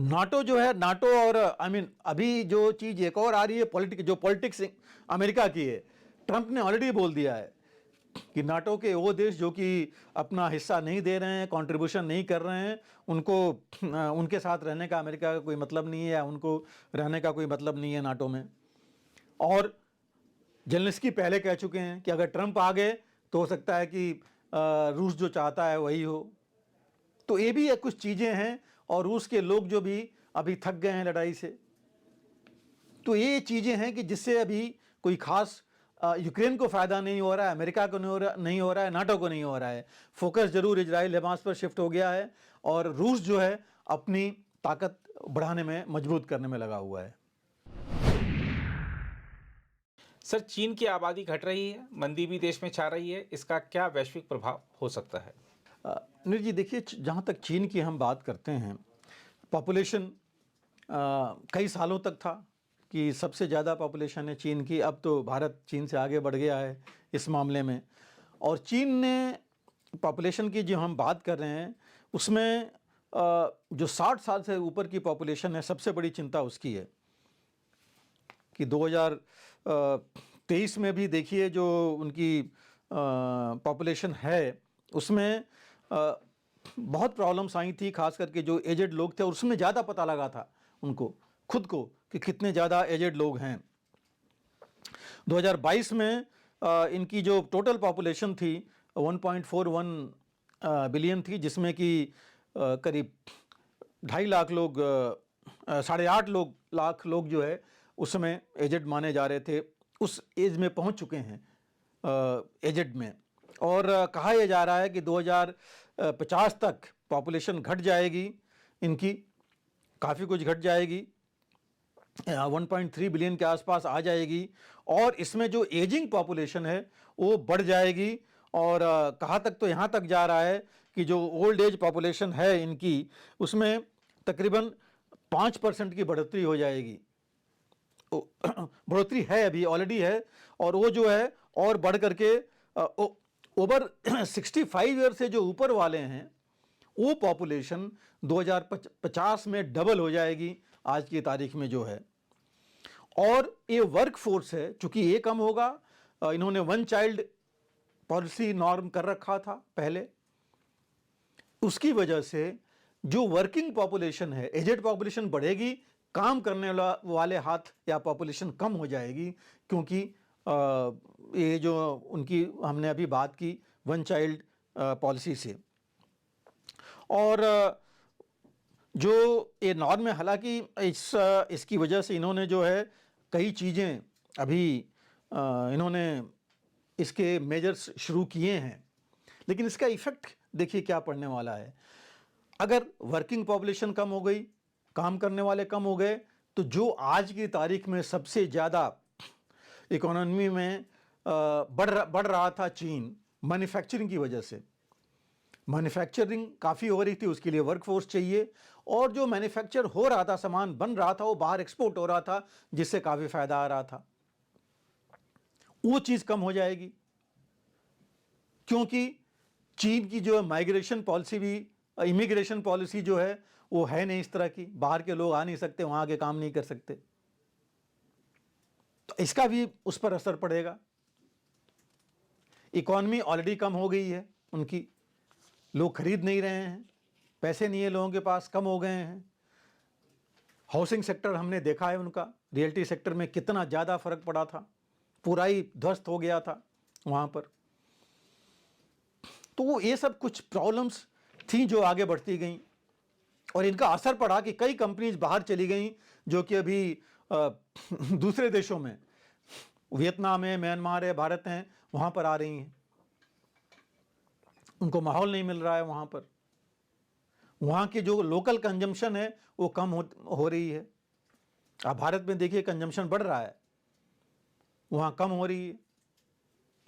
नाटो जो है, नाटो और अभी जो चीज़ एक और आ रही है, पॉलिटिक्स अमेरिका की है। ट्रंप ने ऑलरेडी बोल दिया है कि नाटो के वो देश जो कि अपना हिस्सा नहीं दे रहे हैं, कंट्रीब्यूशन नहीं कर रहे हैं, उनके साथ रहने का अमेरिका का कोई मतलब नहीं है, या उनको रहने का कोई मतलब नहीं है नाटो में। और जेलेंस्की पहले कह चुके हैं कि अगर ट्रंप आ गए तो हो सकता है कि रूस जो चाहता है वही हो। तो ये भी कुछ चीज़ें हैं, और रूस के लोग जो भी अभी थक गए हैं लड़ाई से। तो ये चीज़ें हैं कि जिससे अभी कोई खास यूक्रेन को फ़ायदा नहीं हो रहा है, अमेरिका को नहीं हो रहा है, नाटो को नहीं हो रहा है। फोकस जरूर इजराइल हमास पर शिफ्ट हो गया है, और रूस जो है अपनी ताकत बढ़ाने में, मजबूत करने में लगा हुआ है। सर, चीन की आबादी घट रही है, मंदी भी देश में छा रही है, इसका क्या वैश्विक प्रभाव हो सकता है? नीरज जी, देखिए, जहाँ तक चीन की हम बात करते हैं, पॉपुलेशन कई सालों तक था कि सबसे ज़्यादा पॉपुलेशन है चीन की। अब तो भारत चीन से आगे बढ़ गया है इस मामले में। और चीन ने पॉपुलेशन की जो हम बात कर रहे हैं उसमें जो 60 साल से ऊपर की पॉपुलेशन है, सबसे बड़ी चिंता उसकी है कि 2023 में भी देखिए जो उनकी पॉपुलेशन है उसमें बहुत प्रॉब्लम्स आई थी, खास करके जो एजेड लोग थे, और उसमें ज़्यादा पता लगा था उनको खुद को कि कितने ज़्यादा एजेड लोग हैं। 2022 में इनकी जो टोटल पॉपुलेशन थी 1.41 बिलियन थी, जिसमें कि करीब 2.5 लाख लोग, 8.5 लाख लोग जो है उसमें एजेड माने जा रहे थे, उस एज में पहुंच चुके हैं एजेड में। और कहा यह जा रहा है कि 2050 तक पॉपुलेशन घट जाएगी, इनकी काफ़ी कुछ घट जाएगी, 1.3 बिलियन के आसपास आ जाएगी। और इसमें जो एजिंग पॉपुलेशन है वो बढ़ जाएगी। और कहाँ तक, तो यहाँ तक जा रहा है कि जो ओल्ड एज पॉपुलेशन है इनकी, उसमें तकरीबन 5% की बढ़ोतरी हो जाएगी। बढ़ोतरी है, अभी ऑलरेडी है, और वो जो है और बढ़ करके ओवर 65 ईयर से जो ऊपर वाले हैं वो पॉपुलेशन 2050 में डबल हो जाएगी आज की तारीख में जो है। और ये वर्क फोर्स है, चूंकि ये कम होगा, इन्होंने 1 चाइल्ड पॉलिसी नॉर्म कर रखा था पहले, उसकी वजह से जो वर्किंग पॉपुलेशन है, एजेड पॉपुलेशन बढ़ेगी, काम करने वाले हाथ या पॉपुलेशन कम हो जाएगी, क्योंकि ये जो उनकी हमने अभी बात की 1 चाइल्ड पॉलिसी से। और जो ये नॉर्म है, हालांकि इसकी वजह से इन्होंने जो है कई चीज़ें अभी इन्होंने इसके मेजर्स शुरू किए हैं, लेकिन इसका इफेक्ट देखिए क्या पड़ने वाला है। अगर वर्किंग पॉपुलेशन कम हो गई, काम करने वाले कम हो गए, तो जो आज की तारीख में सबसे ज़्यादा इकोनॉमी में बढ़ रहा था चीन, मैन्युफैक्चरिंग की वजह से, मैन्युफैक्चरिंग काफ़ी हो रही थी, उसके लिए वर्कफोर्स चाहिए, और जो मैन्युफैक्चर हो रहा था, सामान बन रहा था, वो बाहर एक्सपोर्ट हो रहा था, जिससे काफ़ी फायदा आ रहा था। वो चीज़ कम हो जाएगी, क्योंकि चीन की जो माइग्रेशन पॉलिसी भी, इमिग्रेशन पॉलिसी जो है वो है नहीं इस तरह की, बाहर के लोग आ नहीं सकते, वहाँ के काम नहीं कर सकते, तो इसका भी उस पर असर पड़ेगा। इकॉनमी ऑलरेडी कम हो गई है उनकी, लोग खरीद नहीं रहे हैं, पैसे नहीं है लोगों के पास, कम हो गए हैं। हाउसिंग सेक्टर हमने देखा है उनका, रियल्टी सेक्टर में कितना ज़्यादा फर्क पड़ा था, पूरा ही ध्वस्त हो गया था वहाँ पर। तो ये सब कुछ प्रॉब्लम्स थी जो आगे बढ़ती गई, और इनका असर पड़ा कि कई कंपनीज बाहर चली गई, जो कि अभी दूसरे देशों में, वियतनाम है, म्यांमार है, भारत हैं, वहाँ पर आ रही हैं। उनको माहौल नहीं मिल रहा है वहाँ पर, वहाँ की जो लोकल कंजम्पशन है वो कम हो रही है। अब भारत में देखिए कंजम्पशन बढ़ रहा है, वहाँ कम हो रही है।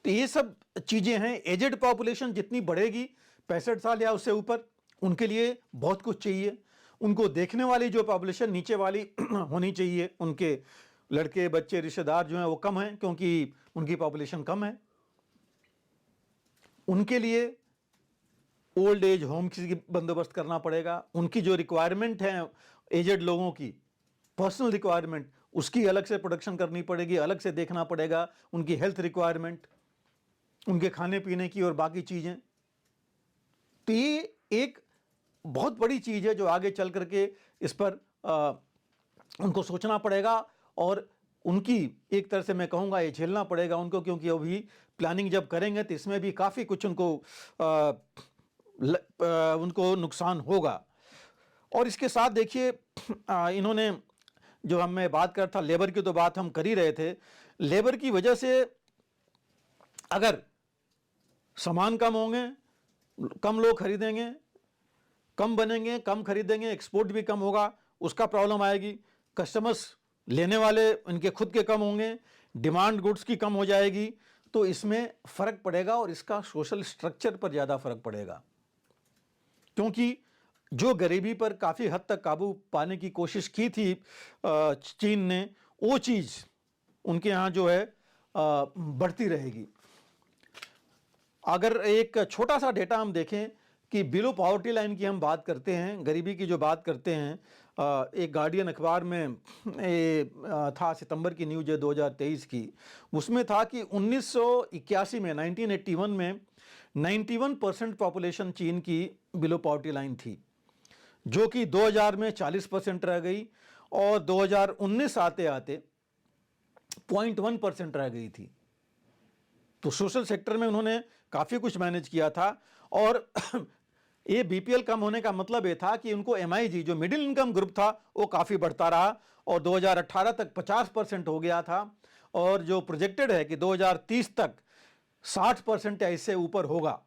तो ये सब चीज़ें हैं। एजेड पॉपुलेशन जितनी बढ़ेगी, 65 साल या उससे ऊपर, उनके लिए बहुत कुछ चाहिए। उनको देखने वाली जो पॉपुलेशन नीचे वाली होनी चाहिए, उनके लड़के बच्चे रिश्तेदार जो हैं वो कम हैं, क्योंकि उनकी पॉपुलेशन कम है। उनके लिए ओल्ड एज होम की बंदोबस्त करना पड़ेगा। उनकी जो रिक्वायरमेंट है एजेड लोगों की, पर्सनल रिक्वायरमेंट, उसकी अलग से प्रोडक्शन करनी पड़ेगी, अलग से देखना पड़ेगा। उनकी हेल्थ रिक्वायरमेंट, उनके खाने पीने की और बाकी चीज़ें। तो ये एक बहुत बड़ी चीज़ है जो आगे चल करके इस पर उनको सोचना पड़ेगा, और उनकी एक तरह से मैं कहूँगा ये झेलना पड़ेगा उनको, क्योंकि अभी प्लानिंग जब करेंगे तो इसमें भी काफ़ी कुछ उनको नुकसान होगा। और इसके साथ देखिए इन्होंने जो मैं बात कर था लेबर की, तो बात हम कर ही रहे थे। लेबर की वजह से अगर सामान कम होंगे, कम लोग खरीदेंगे, कम बनेंगे, कम खरीदेंगे, एक्सपोर्ट भी कम होगा, उसका प्रॉब्लम आएगी। कस्टमर्स लेने वाले इनके खुद के कम होंगे, डिमांड गुड्स की कम हो जाएगी, तो इसमें फ़र्क पड़ेगा, और इसका सोशल स्ट्रक्चर पर ज़्यादा फ़र्क पड़ेगा। क्योंकि जो गरीबी पर काफ़ी हद तक काबू पाने की कोशिश की थी चीन ने, वो चीज़ उनके यहाँ जो है बढ़ती रहेगी। अगर एक छोटा सा डेटा हम देखें कि बिलो पॉवर्टी लाइन की हम बात करते हैं, गरीबी की जो बात करते हैं, एक गार्डियन अखबार में था, सितंबर की न्यूज़ है 2023 की, उसमें था कि 1981 में, 1981 में 91% पॉपुलेशन चीन की बिलो पॉवर्टी लाइन थी, जो कि 2000 में 40% रह गई, और 2019 आते आते 0.1% रह गई थी। तो सोशल सेक्टर में उन्होंने काफ़ी कुछ मैनेज किया था। और ये बीपीएल कम होने का मतलब ये था कि उनको एमआईजी, जो मिडिल इनकम ग्रुप था, वो काफ़ी बढ़ता रहा, और 2018 तक 50% हो गया था, और जो प्रोजेक्टेड है कि 2030 तक 60% या इससे ऊपर होगा।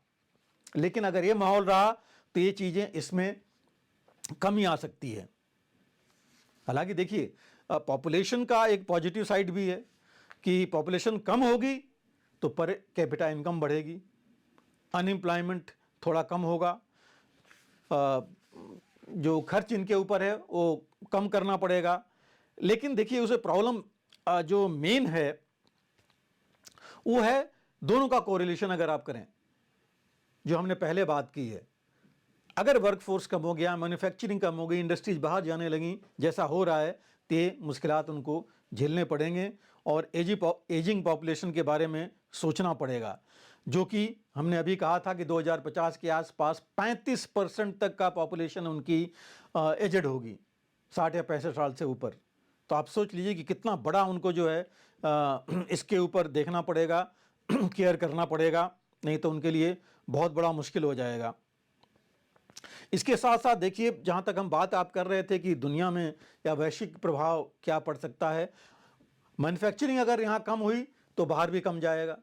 लेकिन अगर ये माहौल रहा तो ये चीज़ें इसमें कमी आ सकती है। हालांकि देखिए, पॉपुलेशन का एक पॉजिटिव साइड भी है कि पॉपुलेशन कम होगी तो पर कैपिटा इनकम बढ़ेगी, अनएम्प्लॉयमेंट थोड़ा कम होगा, जो खर्च इनके ऊपर है वो कम करना पड़ेगा। लेकिन देखिए, उसे प्रॉब्लम जो मेन है वो है दोनों का कोरिलेशन अगर आप करें, जो हमने पहले बात की है। अगर वर्कफोर्स कम हो गया, मैन्युफैक्चरिंग कम हो गई, इंडस्ट्रीज बाहर जाने लगी, जैसा हो रहा है, तो ये मुश्किलात उनको झेलने पड़ेंगे और एजिंग पॉपुलेशन के बारे में सोचना पड़ेगा, जो कि हमने अभी कहा था कि 2050 के आसपास 35% तक का पॉपुलेशन उनकी एजड होगी, 60 या 65 साल से ऊपर। तो आप सोच लीजिए कि कितना बड़ा उनको जो है इसके ऊपर देखना पड़ेगा, केयर करना पड़ेगा, नहीं तो उनके लिए बहुत बड़ा मुश्किल हो जाएगा। इसके साथ साथ देखिए, जहाँ तक हम बात आप कर रहे थे कि दुनिया में या वैश्विक प्रभाव क्या पड़ सकता है, मैन्युफैक्चरिंग अगर यहाँ कम हुई तो बाहर भी कम जाएगा।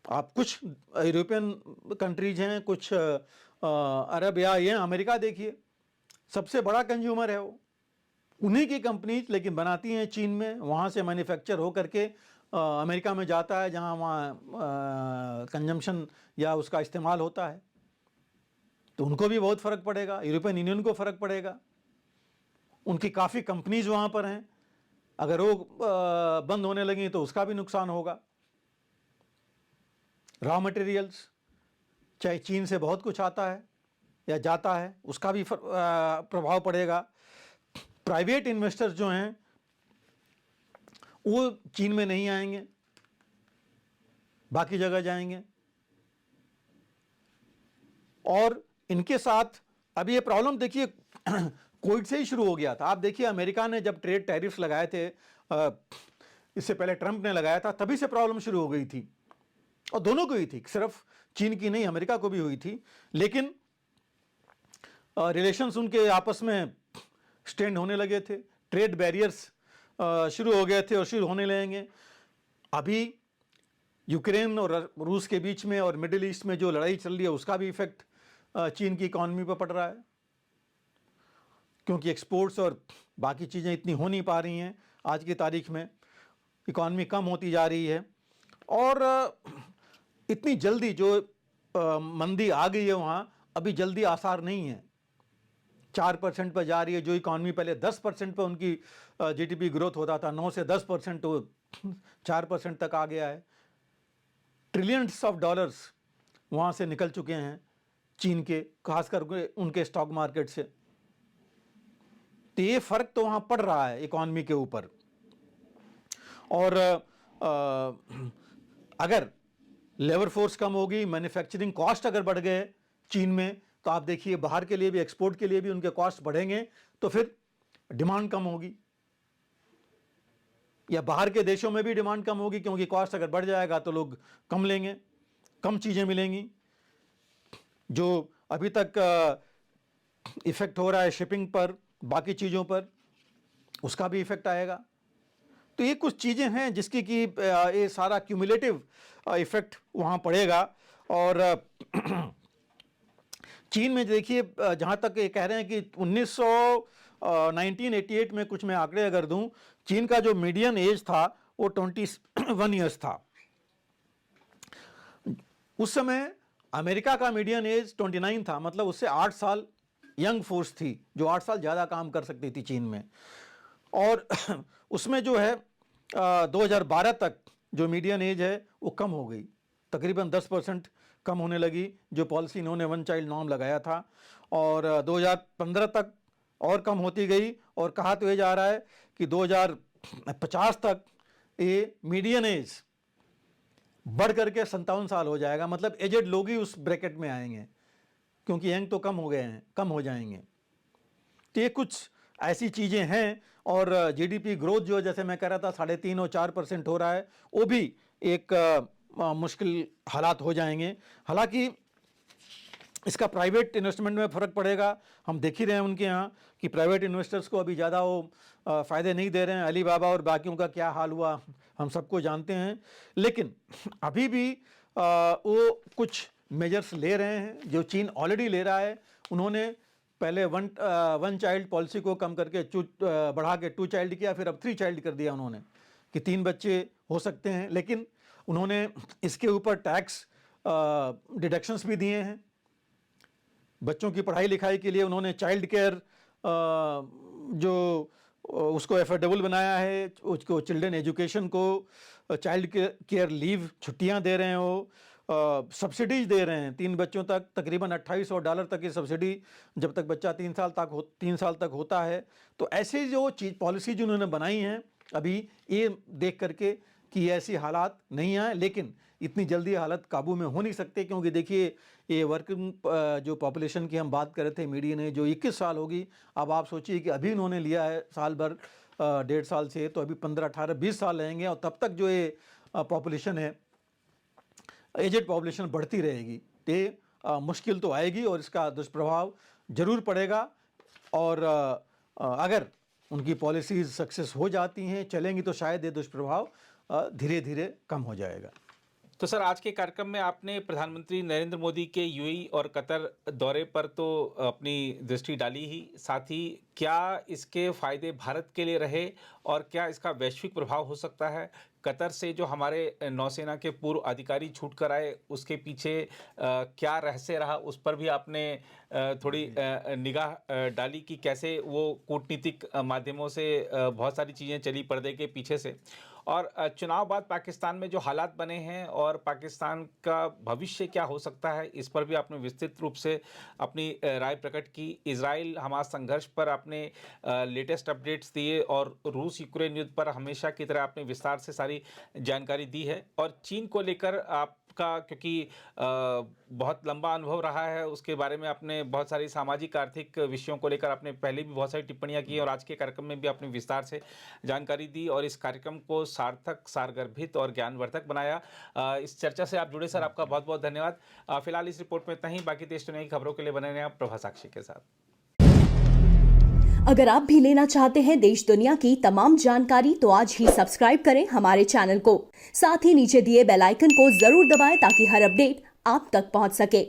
आप कुछ यूरोपियन कंट्रीज हैं, कुछ अरब या ये अमेरिका देखिए, सबसे बड़ा कंज्यूमर है वो, उन्हीं की कंपनीज लेकिन बनाती हैं चीन में, वहाँ से मैन्युफैक्चर हो करके अमेरिका में जाता है, जहाँ वहाँ कंजम्पशन या उसका इस्तेमाल होता है, तो उनको भी बहुत फ़र्क पड़ेगा, यूरोपियन यूनियन को फ़र्क पड़ेगा। उनकी काफ़ी कंपनीज वहाँ पर हैं, अगर वो बंद होने लगी तो उसका भी नुकसान होगा। रॉ मटेरियल्स, चाहे चीन से बहुत कुछ आता है या जाता है, उसका भी प्रभाव पड़ेगा। प्राइवेट इन्वेस्टर्स जो हैं वो चीन में नहीं आएंगे, बाकी जगह जाएंगे। और इनके साथ अभी ये प्रॉब्लम देखिए कोविड से ही शुरू हो गया था। आप देखिए, अमेरिका ने जब ट्रेड टैरिफ्स लगाए थे, इससे पहले ट्रंप ने लगाया था, तभी से प्रॉब्लम शुरू हो गई थी, और दोनों को हुई थी, सिर्फ चीन की नहीं, अमेरिका को भी हुई थी। लेकिन रिलेशंस उनके आपस में स्ट्रेंड होने लगे थे, ट्रेड बैरियर्स शुरू हो गए थे और शुरू होने लगेंगे। अभी यूक्रेन और रूस के बीच में और मिडिल ईस्ट में जो लड़ाई चल रही है, उसका भी इफेक्ट चीन की इकॉनमी पर पड़ रहा है, क्योंकि एक्सपोर्ट्स और बाकी चीज़ें इतनी हो नहीं पा रही हैं। आज की तारीख में इकॉनमी कम होती जा रही है, और इतनी जल्दी जो मंदी आ गई है वहाँ, अभी जल्दी आसार नहीं है। 4% पर जा रही है, जो इकॉनमी पहले 10% पर उनकी जीडीपी ग्रोथ होता था, 9 से 10% तो 4% तक आ गया है। ट्रिलियंस ऑफ डॉलर्स वहाँ से निकल चुके हैं चीन के, खासकर उनके स्टॉक मार्केट से। तो ये फर्क तो वहाँ पड़ रहा है इकॉनमी के ऊपर। और अगर लेबर फोर्स कम होगी, मैन्युफैक्चरिंग कॉस्ट अगर बढ़ गए चीन में, तो आप देखिए बाहर के लिए भी, एक्सपोर्ट के लिए भी उनके कॉस्ट बढ़ेंगे, तो फिर डिमांड कम होगी, या बाहर के देशों में भी डिमांड कम होगी, क्योंकि कॉस्ट अगर बढ़ जाएगा तो लोग कम लेंगे, कम चीज़ें मिलेंगी। जो अभी तक इफ़ेक्ट हो रहा है शिपिंग पर, बाकी चीज़ों पर, उसका भी इफ़ेक्ट आएगा। तो ये कुछ चीज़ें हैं जिसकी कि ये सारा क्यूमुलेटिव इफ़ेक्ट वहाँ पड़ेगा। और चीन में देखिए, जहाँ तक ये कह रहे हैं कि 1988 में, कुछ मैं आंकड़े अगर दूं, चीन का जो मीडियन एज था वो 21 ईयर्स था। उस समय अमेरिका का मीडियन एज 29 था, मतलब उससे 8 साल यंग फोर्स थी, जो 8 साल ज़्यादा काम कर सकती थी चीन में। और उसमें जो है 2012 तक जो मीडियन एज है वो कम हो गई, तकरीबन 10% कम होने लगी, जो पॉलिसी इन्होंने वन चाइल्ड नॉर्म लगाया था। और 2015 तक और कम होती गई, और कहा तो ये जा रहा है कि 2050 तक ये मीडियन एज बढ़ करके 57 साल हो जाएगा। मतलब एजेड लोग ही उस ब्रैकेट में आएंगे, क्योंकि यंग तो कम हो गए हैं, कम हो जाएंगे। तो ये कुछ ऐसी चीज़ें हैं। और जीडीपी ग्रोथ जो, जैसे मैं कह रहा था, 3.5 और 4% हो रहा है, वो भी एक मुश्किल हालात हो जाएंगे। हालांकि इसका प्राइवेट इन्वेस्टमेंट में फ़र्क पड़ेगा। हम देख ही रहे हैं उनके यहाँ कि प्राइवेट इन्वेस्टर्स को अभी ज़्यादा वो फ़ायदे नहीं दे रहे हैं। अलीबाबा और बाकियों का क्या हाल हुआ हम सबको जानते हैं। लेकिन अभी भी वो कुछ मेजर्स ले रहे हैं जो चीन ऑलरेडी ले रहा है। उन्होंने पहले वन चाइल्ड पॉलिसी को कम करके बढ़ा के 2 चाइल्ड किया, फिर अब 3 चाइल्ड कर दिया उन्होंने कि 3 बच्चे हो सकते हैं। लेकिन उन्होंने इसके ऊपर टैक्स डिडक्शंस भी दिए हैं। बच्चों की पढ़ाई लिखाई के लिए उन्होंने चाइल्ड केयर जो उसको एफोर्डेबल बनाया है, उसको चिल्ड्रन एजुकेशन को चाइल्ड केयर लीव छुट्टियां दे रहे हैं, वो सब्सिडीज दे रहे हैं 3 बच्चों तक तकरीबन $2800 तक की सब्सिडी जब तक बच्चा 3 साल तक होता है। तो ऐसे जो चीज पॉलिसी जो उन्होंने बनाई हैं अभी ये देख करके कि ऐसी हालात नहीं आए, लेकिन इतनी जल्दी हालत काबू में हो नहीं सकते, क्योंकि देखिए ये वर्किंग जो पॉपुलेशन की हम बात कर रहे थे मीडिया ने जो 21 साल होगी, अब आप सोचिए कि अभी इन्होंने लिया है साल भर 1.5 साल से, तो अभी 15, 18, 20 साल रहेंगे और तब तक जो ये पॉपुलेशन है एजेड पॉपुलेशन बढ़ती रहेगी। ये मुश्किल तो आएगी और इसका दुष्प्रभाव जरूर पड़ेगा। और अगर उनकी पॉलिसीज सक्सेस हो जाती हैं, चलेंगी, तो शायद ये दुष्प्रभाव धीरे धीरे कम हो जाएगा। तो सर, आज के कार्यक्रम में आपने प्रधानमंत्री नरेंद्र मोदी के यूएई और कतर दौरे पर तो अपनी दृष्टि डाली ही, साथ ही क्या इसके फायदे भारत के लिए रहे और क्या इसका वैश्विक प्रभाव हो सकता है? कतर से जो हमारे नौसेना के पूर्व अधिकारी छूट कर आए, उसके पीछे क्या रहस्य रहा, उस पर भी आपने थोड़ी निगाह डाली कि कैसे वो कूटनीतिक माध्यमों से बहुत सारी चीज़ें चली पर्दे के पीछे से। और चुनाव बाद पाकिस्तान में जो हालात बने हैं और पाकिस्तान का भविष्य क्या हो सकता है, इस पर भी आपने विस्तृत रूप से अपनी राय प्रकट की। इजराइल हमास संघर्ष पर आपने लेटेस्ट अपडेट्स दिए और रूस यूक्रेन युद्ध पर हमेशा की तरह आपने विस्तार से सारी जानकारी दी है। और चीन को लेकर आपका, क्योंकि बहुत लंबा अनुभव रहा है, उसके बारे में आपने बहुत सारी सामाजिक आर्थिक विषयों को लेकर आपने पहले भी बहुत सारी टिप्पणियां की और आज के कार्यक्रम में भी आपने विस्तार से जानकारी दी और इस कार्यक्रम को सार्थक, सारगर्भित और ज्ञानवर्धक बनाया। इस चर्चा से आप जुड़े सर, आपका बहुत बहुत धन्यवाद। फिलहाल इस रिपोर्ट में इतना ही, बाकी देश दुनिया की खबरों के लिए बने रहें आप प्रभा साक्षी के साथ। अगर आप भी लेना चाहते हैं देश दुनिया की तमाम जानकारी तो आज ही सब्सक्राइब करें हमारे चैनल को। साथ ही नीचे दिए बेल आइकन को जरूर दबाएं ताकि हर अपडेट आप तक पहुंच सके।